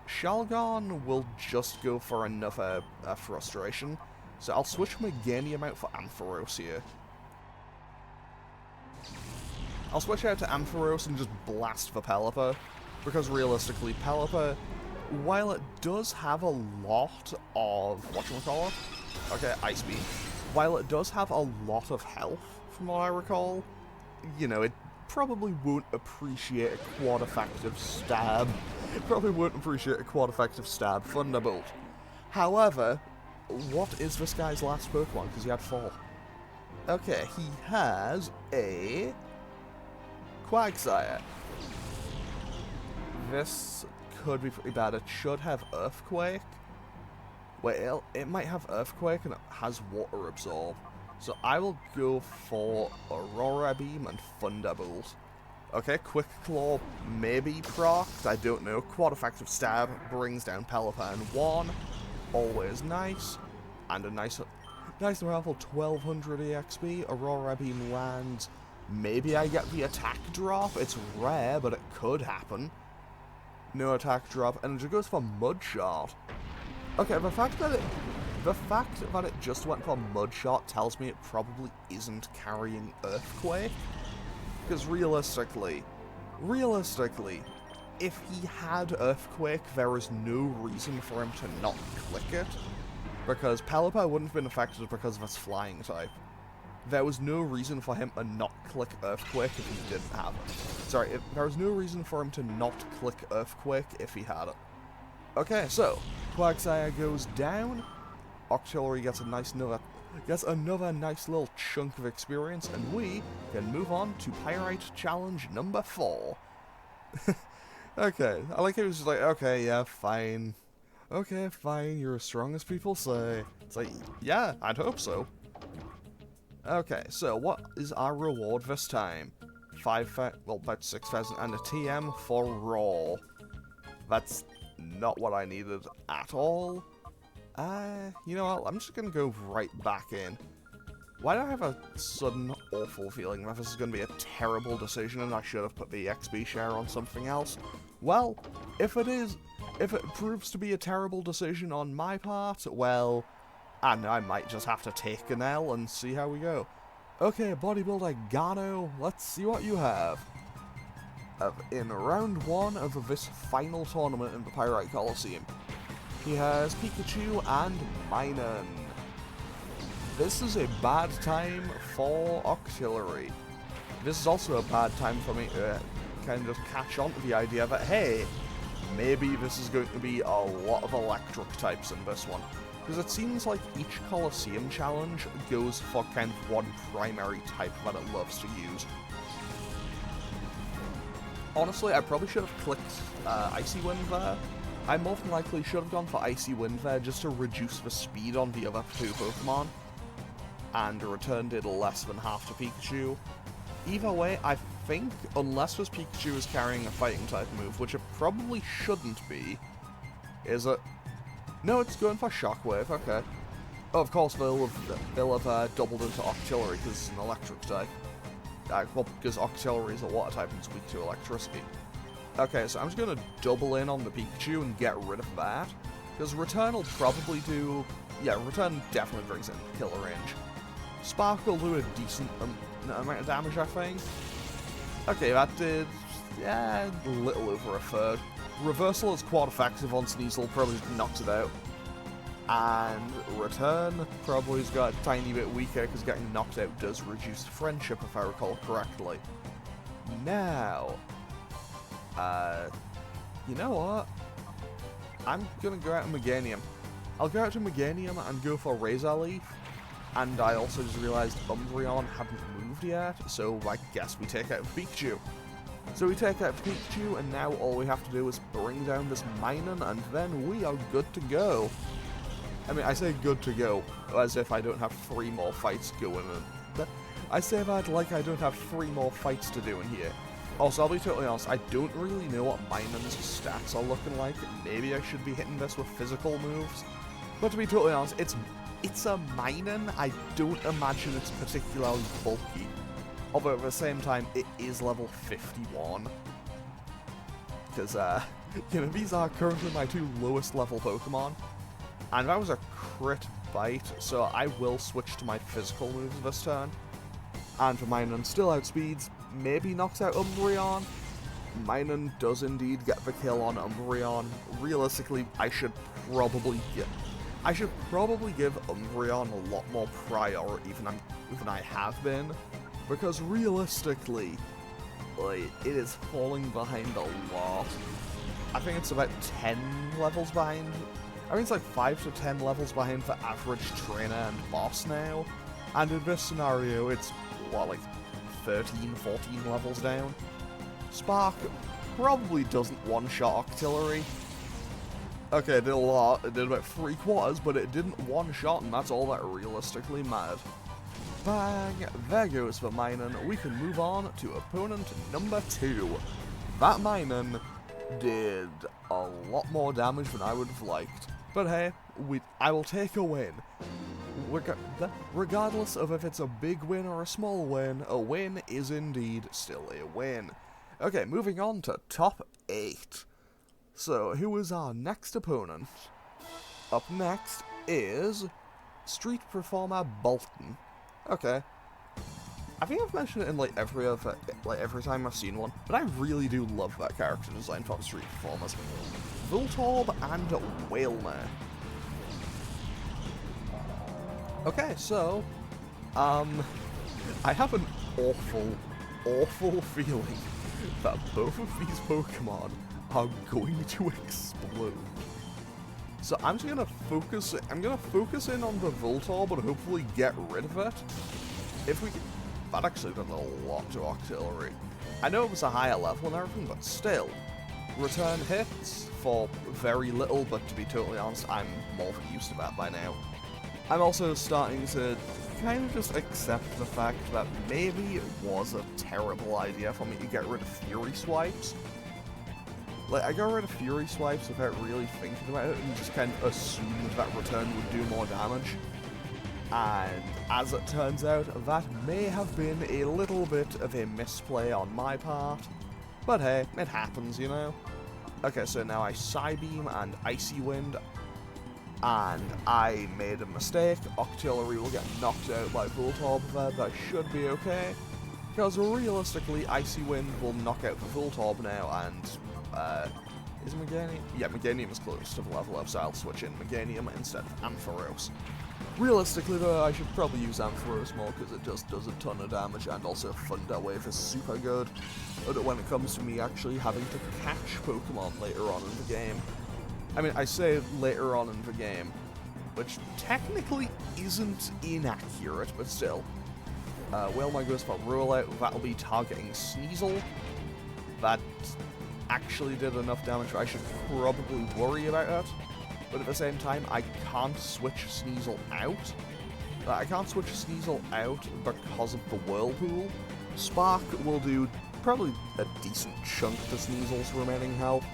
Shelgon will just go for another Frustration, so I'll switch Meganium out for Ampharos here. I'll switch out to Ampharos and just blast the Pelipper, because realistically, Pelipper, while it does have a lot of... whatchamacallit? Okay, Ice Beam. While it does have a lot of health, from what I recall, it probably won't appreciate a quad-effective stab. It probably won't appreciate a quad-effective stab Thunderbolt. However, what is this guy's last Pokemon? Because he had 4. Okay, he has a... Quagsire. This could be pretty bad. It should have Earthquake. Wait, it might have Earthquake and it has Water Absorb. So I will go for Aurora Beam and Thunderbolt. Okay, Quick Claw maybe procced, I don't know. Quad Effective Stab brings down Pelipper in 1. Always nice. And a nice level 1200 EXP. Aurora Beam lands. Maybe I get the attack drop. It's rare, but it could happen. No attack drop, and it goes for Mud Shot. Okay, the fact that it just went for Mud Shot tells me it probably isn't carrying Earthquake. Because realistically, if he had Earthquake, there is no reason for him to not click it. Because Pelipper wouldn't have been affected because of its flying type. There was no reason for him to not click Earthquake if he didn't have it. Sorry, there was no reason for him to not click Earthquake if he had it. Okay, so, Quagsire goes down. Octillery gets another nice little chunk of experience, and we can move on to Pyrite Challenge number 4. Okay, I like how he was just like, okay, yeah, fine. Okay, fine, you're as strong as people say. It's like, yeah, I'd hope so. Okay, so what is our reward this time? About 6,000 and a TM for Raw. That's not what I needed at all. You know what, I'm just gonna go right back in. Why do I have a sudden awful feeling that this is gonna be a terrible decision and I should have put the XP share on something else? Well, if it proves to be a terrible decision on my part, well, and I might just have to take an L and see how we go. Okay, Bodybuilder Gano, let's see what you have. In round 1 of this final tournament in the Pyrite Colosseum, he has Pikachu and Minun. This is a bad time for Octillery. This is also a bad time for me to kind of catch on to the idea that, hey, maybe this is going to be a lot of electric types in this one. Because it seems like each Colosseum challenge goes for kind of one primary type that it loves to use. Honestly, I probably should have clicked Icy Wind there. I more than likely should have gone for Icy Wind there just to reduce the speed on the other 2 Pokemon. And Return did less than half to Pikachu. Either way, I think, unless this Pikachu is carrying a fighting type move, which it probably shouldn't be, is it? No, it's going for Shockwave, okay. Oh, of course, they'll have doubled into Octillery because it's an electric type. Well, because Octillery is a water type and it's weak to electricity. Okay, so I'm just going to double in on the Pikachu and get rid of that. Because Return will probably do... Yeah, Return definitely brings in killer range. Spark will do a decent amount of damage, I think. Okay, that did... yeah, a little over a third. Reversal is quite effective on Sneasel, probably knocks it out. And Return probably has got a tiny bit weaker because getting knocked out does reduce friendship, if I recall correctly. Now, you know what? I'm gonna go out to Meganium. I'll go out to Meganium and go for Razor Leaf. And I also just realized Umbreon hadn't moved yet, so I guess we take out Pikachu. So we take out Pikachu, and now all we have to do is bring down this Minun, and then we are good to go. I mean, I say good to go, as if I don't have 3 more fights going in. I say that like I don't have 3 more fights to do in here. Also, I'll be totally honest, I don't really know what Minun's stats are looking like. Maybe I should be hitting this with physical moves. But to be totally honest, it's a Minun. I don't imagine it's particularly bulky. Although at the same time, it is level 51. Because, you know, these are currently my 2 lowest level Pokemon. And that was a crit bite, so I will switch to my physical moves this turn. And for Minun, still outspeeds, maybe knocks out Umbreon. Minun does indeed get the kill on Umbreon. Realistically, I should probably give Umbreon a lot more priority than I have been. Because realistically, like, it is falling behind a lot. I think it's about 10 levels behind. I think it's like 5 to 10 levels behind for average trainer and boss now. And in this scenario, it's, what, like 13, 14 levels down? Spark probably doesn't one-shot artillery. Okay, it did a lot. It did about 3/4, but it didn't one-shot, and that's all that realistically mattered. Bang! There goes the Minun. We can move on to opponent number 2. That Minun did a lot more damage than I would have liked. But hey, I will take a win. Regardless of if it's a big win or a win is indeed still a win. Okay, moving on to top 8. So, who is our next opponent? Up next is Street Performer Bolton. Okay. I think I've mentioned it in every time I've seen one, but I really do love that character design for the Street Performers. Voltorb and Whalmer. Okay, so I have an awful feeling that both of these Pokemon are going to explode. So I'm just gonna focus in on the Voltorb and hopefully get rid of it. If we can, that actually did a lot to artillery. I know it was a higher level and everything, but still. Return hits for very little, but to be totally honest, I'm more than used to that by now. I'm also starting to kind of just accept the fact that maybe it was a terrible idea for me to get rid of Fury Swipes. Like, I got rid of Fury Swipes without really thinking about it and just kind of assumed that Return would do more damage. And as it turns out, that may have been a little bit of a misplay on my part. But hey, it happens, you know? Okay, so now I Psybeam and Icy Wind, and I made a mistake. Octillery will get knocked out by Voltorb there, that should be okay. Because realistically, Icy Wind will knock out the Voltorb now, and, is Meganium? Yeah, Meganium is close to the level up, so I'll switch in Meganium instead of Ampharos. Realistically though, I should probably use Ampharos more because it just does a ton of damage, and also Thunder Wave is super good. But when it comes to me actually having to catch Pokemon later on in the game, I mean, I say later on in the game, which technically isn't inaccurate, but still. Whalmer goes for Rollout, that'll be targeting Sneasel. That actually did enough damage I should probably worry about it. But at the same time, I can't switch Sneasel out. I can't switch Sneasel out because of the Whirlpool. Spark will do probably a decent chunk to Sneasel's remaining health.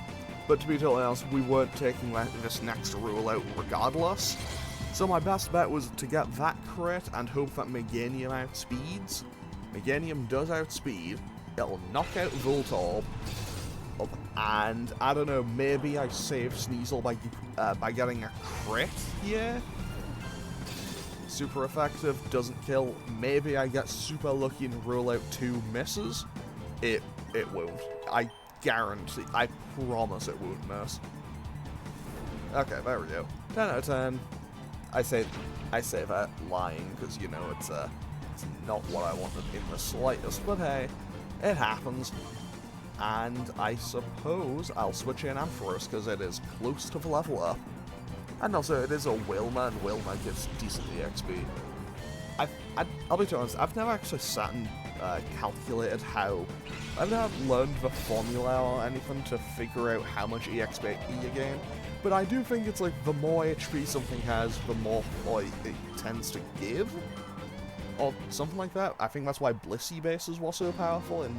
But to be totally honest, we weren't taking this next rule out regardless. So my best bet was to get that crit and hope that Meganium outspeeds. Meganium does outspeed. It'll knock out Voltorb. And I don't know, maybe I save Sneasel by getting a crit here. Super effective, doesn't kill. Maybe I get super lucky and roll out 2 misses. It won't. I guarantee. I promise it won't miss. Okay, there we go. 10 out of 10. I say that lying because you know it's not what I wanted in the slightest. But hey, it happens. And I suppose I'll switch in Ampharos because it is close to the level up. And also it is a Whalmer, and Whalmer gives decent EXP. I'll be honest, I've never actually sat and calculated how... I've never learned the formula or anything to figure out how much EXP you gain. But I do think it's like the more HP something has, the more it tends to give. Or something like that. I think that's why Blissey bases were so powerful in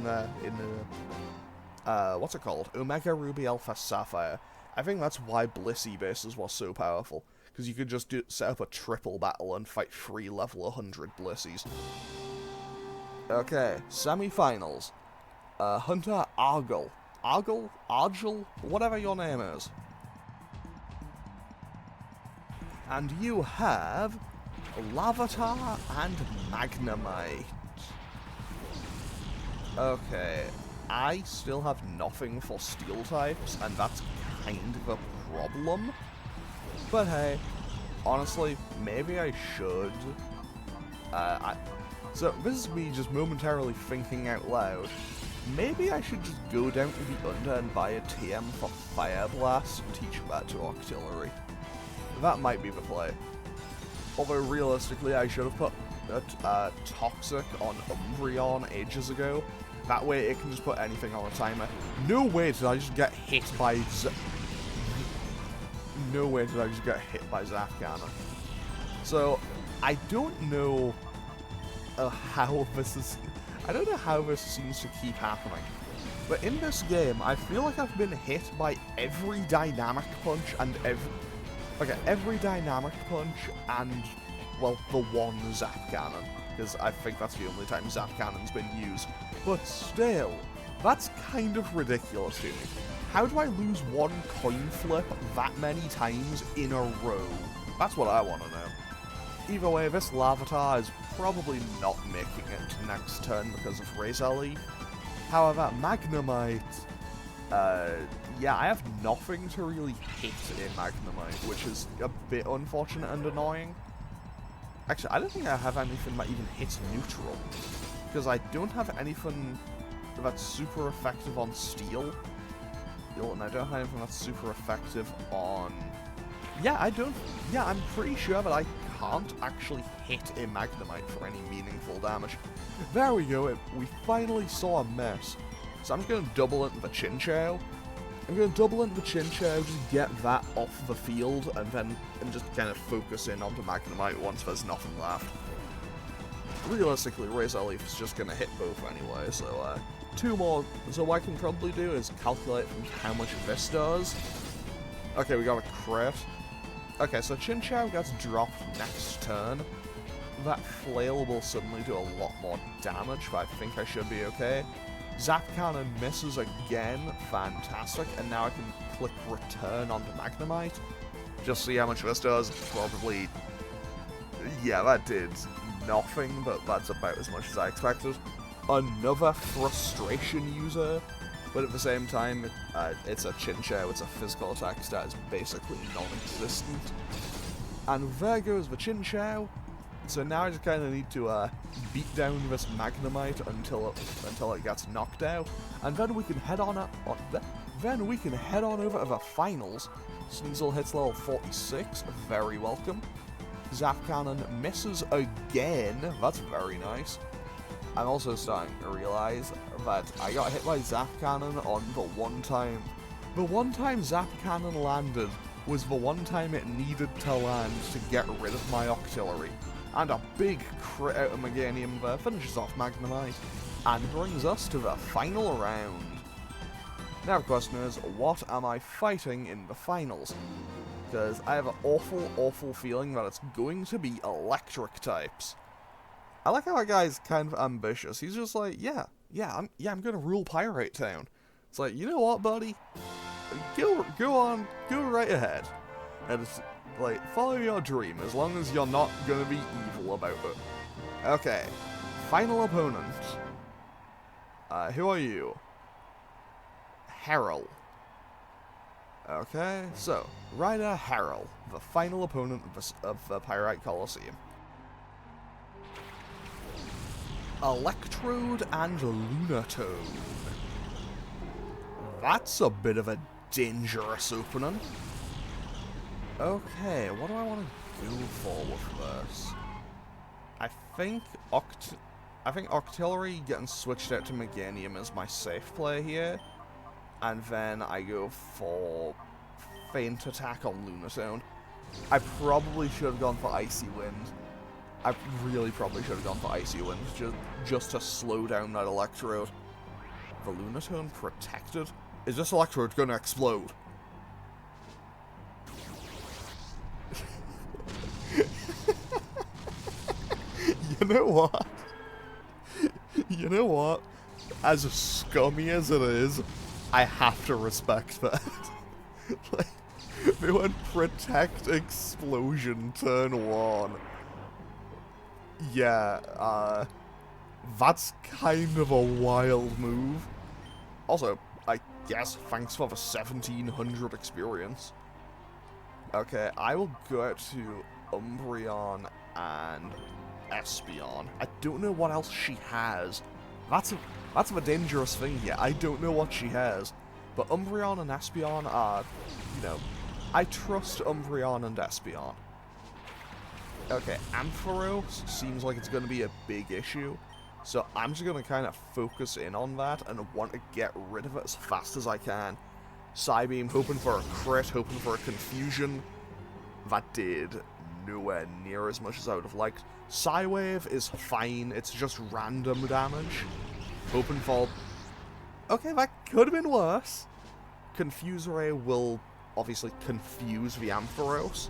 what's it called? Omega Ruby Alpha Sapphire. I think that's why Blissey bases was so powerful. Because you could just set up a triple battle and fight 3 level 100 Blisseys. Okay, semi-finals. Hunter Argyle. Argyle? Whatever your name is. And you have Larvitar and Magnemite. Okay. I still have nothing for steel types, and that's kind of a problem. But hey, honestly, maybe I should. So this is me just momentarily thinking out loud. Maybe I should just go down to the Under and buy a TM for Fire Blast and teach that to Octillery. That might be the play. Although realistically, I should have put Toxic on Umbreon ages ago. That way it can just put anything on a timer. No way did I just get hit by No way did I just get hit by Zap Cannon. So, I don't know how this is... I don't know how this seems to keep happening. But in this game, I feel like I've been hit by every dynamic punch and every dynamic punch and, well, the one Zap Cannon. Because I think that's the only time Zap Cannon's been used. But still, that's kind of ridiculous to me. How do I lose one coin flip that many times in a row? That's what I want to know. Either way, this Lavatar is probably not making it to next turn because of Razor Leaf. However, Magnemite, yeah, I have nothing to really hit in Magnemite, which is a bit unfortunate and annoying. Actually, I don't think I have anything that even hits neutral, because I don't have anything that's super effective on Steel, and I don't have anything that's super effective on... Yeah, I'm pretty sure that I can't actually hit a Magnemite for any meaningful damage. There we go, we finally saw a mess. So I'm going to double into the Chinchou. I'm going to double into the Chinchou, just get that off the field, and then just kind of focus in onto Magnemite once there's nothing left. Realistically, Razor Leaf is just going to hit both anyway, so two more. So what I can probably do is calculate from how much this does. Okay, we got a crit. Okay, so Chinchou gets dropped next turn. That Flail will suddenly do a lot more damage, but I think I should be okay. Zap Cannon misses again, fantastic, and now I can click Return onto Magnemite. Just see how much this does. Probably, yeah, that did nothing, but that's about as much as I expected. Another Frustration user, but at the same time, it's a Chinchou, it's a physical attack stat, is basically non-existent. And there goes the Chinchou. So now I just kind of need to beat down this Magnemite until it gets knocked out, and then we can head on over to the finals. Sneasel hits level 46, very welcome. Zap Cannon misses again, that's very nice. I'm also starting to realize that I got hit by Zap Cannon on the one time. The one time Zap Cannon landed was the one time it needed to land to get rid of my Octillery. And a big crit out of Meganium there finishes off Magnemite, and brings us to the final round. Now the question is, what am I fighting in the finals? Because I have an awful feeling that it's going to be electric types. I like how that guy's kind of ambitious. He's just like, I'm gonna rule Pyrite Town. It's like, you know what, buddy? Go right ahead. And it's like, follow your dream, as long as you're not gonna be evil about it. Okay, final opponent. Who are you? Harrell. Okay, so, Ryder Harrell, the final opponent of the Pyrite Colosseum. Electrode and Lunatone. That's a bit of a dangerous opening. Okay, what do I want to go for with this? I think Octillery getting switched out to Meganium is my safe play here. And then I go for Feint Attack on Lunatone. I probably should have gone for Icy Wind. I really probably should have gone for Icy Wind, just to slow down that Electrode. The Lunatone protected? Is this Electrode going to explode? You know what? You know what? As scummy as it is, I have to respect that. Like, they went Protect Explosion turn 1. Yeah, that's kind of a wild move. Also, I guess thanks for the 1700 experience. Okay, I will go out to Umbreon and Espeon. I don't know what else she has. That's a dangerous thing here. I don't know what she has. But Umbreon and Espeon are, you know, I trust Umbreon and Espeon. Okay, Ampharos seems like it's going to be a big issue. So I'm just going to kind of focus in on that and want to get rid of it as fast as I can. Psybeam, hoping for a crit, hoping for a confusion. That did nowhere near as much as I would have liked. Psywave is fine, it's just random damage. Hoping for... Okay, that could have been worse. Confuse Ray will obviously confuse the Ampharos.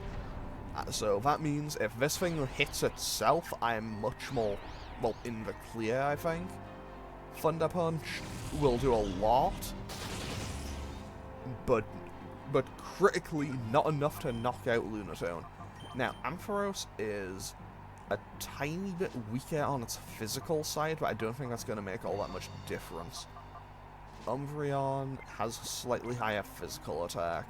So that means if this thing hits itself, I am much more, well, in the clear, I think. Thunder Punch will do a lot, but critically not enough to knock out Lunatone. Now, Ampharos is a tiny bit weaker on its physical side, but I don't think that's going to make all that much difference. Umbreon has slightly higher physical attack.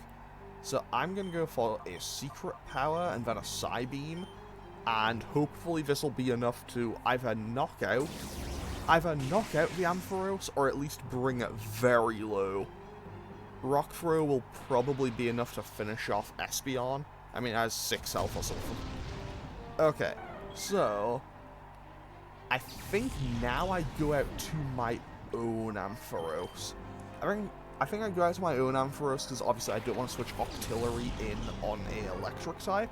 So I'm going to go for a Secret Power and then a Psybeam, and hopefully this will be enough to either knock out the Ampharos, or at least bring it very low. Rock Throw will probably be enough to finish off Espeon. I mean, it has 6 health or something. Okay, so I think now I go out to my own Ampharos. I think I go out to my own Ampharos because obviously I don't want to switch Octillery in on a electric type.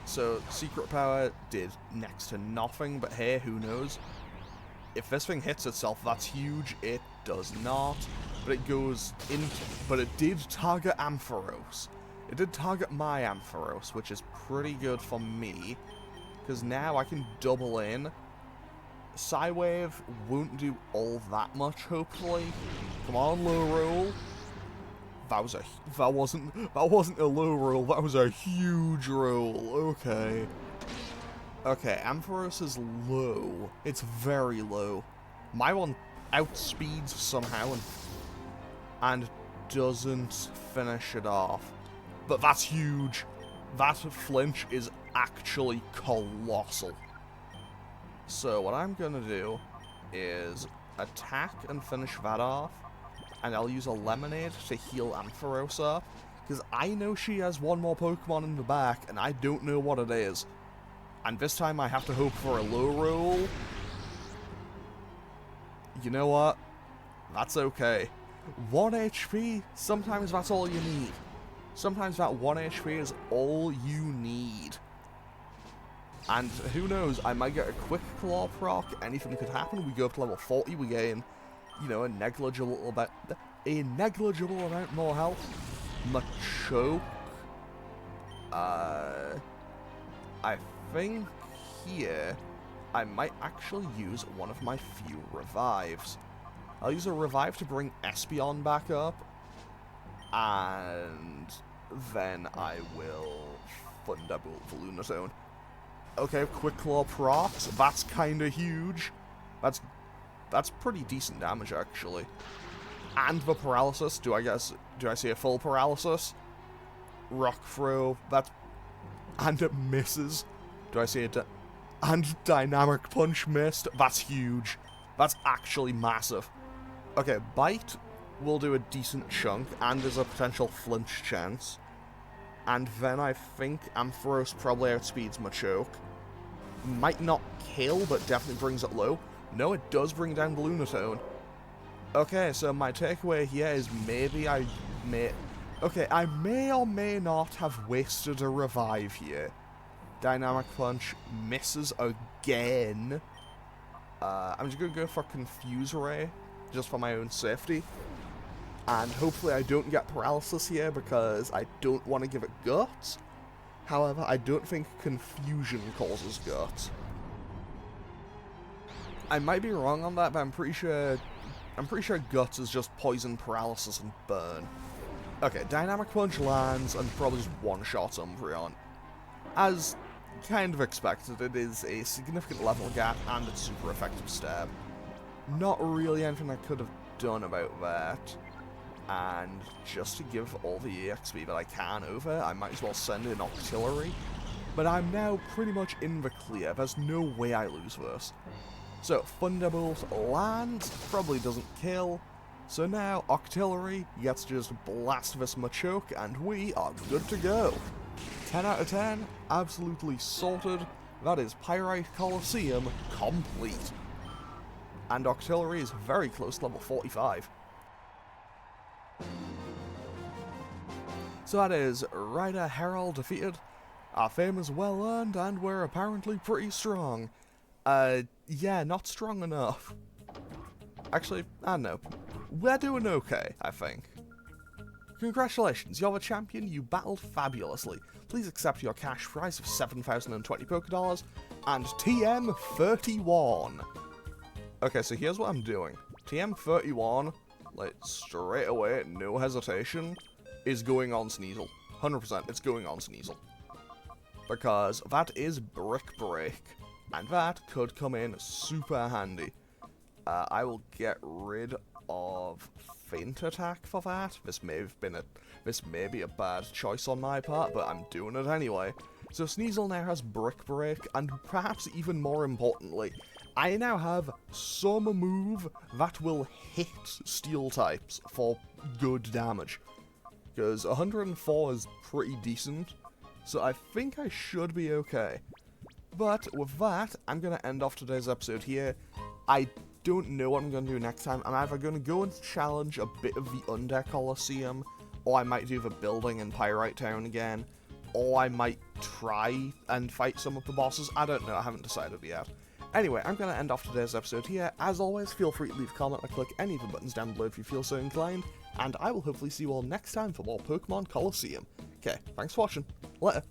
So Secret Power did next to nothing, but hey, who knows? If this thing hits itself, that's huge. It does not, but it goes into... But it did target Ampharos. It did target my Ampharos, which is pretty good for me, because now I can double in. Psywave won't do all that much, hopefully. Come on, low roll. That wasn't a low roll. That was a huge roll. Okay. Okay, Ampharos is low. It's very low. My one outspeeds somehow and doesn't finish it off. But that's huge. That flinch is actually colossal. So what I'm going to do is attack and finish that off, and I'll use a Lemonade to heal Ampharos up, because I know she has one more Pokemon in the back, and I don't know what it is. And this time I have to hope for a low roll. You know what? That's okay. 1 HP, sometimes that's all you need. Sometimes that 1 HP is all you need. And who knows, I might get a quick Claw proc, anything could happen. We go up to level 40, we gain, you know, a negligible amount more health. Machoke. I think here I might actually use one of my few revives. I'll use a revive to bring Espeon back up, and then I will Thunderbolt the Lunatone. Okay, Quick Claw procs. That's kind of huge. That's pretty decent damage, actually. And the paralysis. Do I see a full paralysis? Rock Throw. And it misses. Do I see it? And Dynamic Punch missed. That's huge. That's actually massive. Okay, Bite will do a decent chunk, and there's a potential flinch chance. And then I think Ampharos probably outspeeds Machoke. Might not kill, but definitely brings it low. No, it does bring down the Lunatone. Okay, so my takeaway here is maybe I may or may not have wasted a revive here. Dynamic Punch misses again. I'm just going to go for Confuse Ray, just for my own safety. And hopefully I don't get paralysis here, because I don't want to give it Guts. However, I don't think Confusion causes Guts. I might be wrong on that, but I'm pretty sure Guts is just Poison, Paralysis, and Burn. Okay, Dynamic Punch lands, and probably just one-shot Umbreon. As kind of expected, it is a significant level gap, and it's super effective stab. Not really anything I could have done about that. And just to give all the EXP that I can over, I might as well send in Octillery. But I'm now pretty much in the clear. There's no way I lose this. So, Thunderbolt lands, probably doesn't kill. So now, Octillery gets to just blast this Machoke, and we are good to go. 10 out of 10, absolutely sorted. that is Pyrite Colosseum complete. And Auxiliary is very close to level 45. So that is Rider Herald defeated. Our fame is well earned and we're apparently pretty strong. Yeah, not strong enough. Actually, I don't know. We're doing okay, I think. Congratulations, you're the champion, you battled fabulously. Please accept your cash prize of 7,020 Pokédollars and TM31. Okay, so here's what I'm doing. TM31, like, straight away, no hesitation, is going on Sneasel. 100%, it's going on Sneasel. Because that is Brick Break, and that could come in super handy. I will get rid of Feint Attack for that. This may be a bad choice on my part, but I'm doing it anyway. So Sneasel now has Brick Break, and perhaps even more importantly, I now have some move that will hit Steel types for good damage. Because 104 is pretty decent, so I think I should be okay. But with that, I'm going to end off today's episode here. I don't know what I'm going to do next time. I'm either going to go and challenge a bit of the Under Colosseum, or I might do the building in Pyrite Town again, or I might try and fight some of the bosses. I don't know, I haven't decided yet. Anyway, I'm going to end off today's episode here. As always, feel free to leave a comment or click any of the buttons down below if you feel so inclined, and I will hopefully see you all next time for more Pokemon Colosseum. Okay, thanks for watching. Later.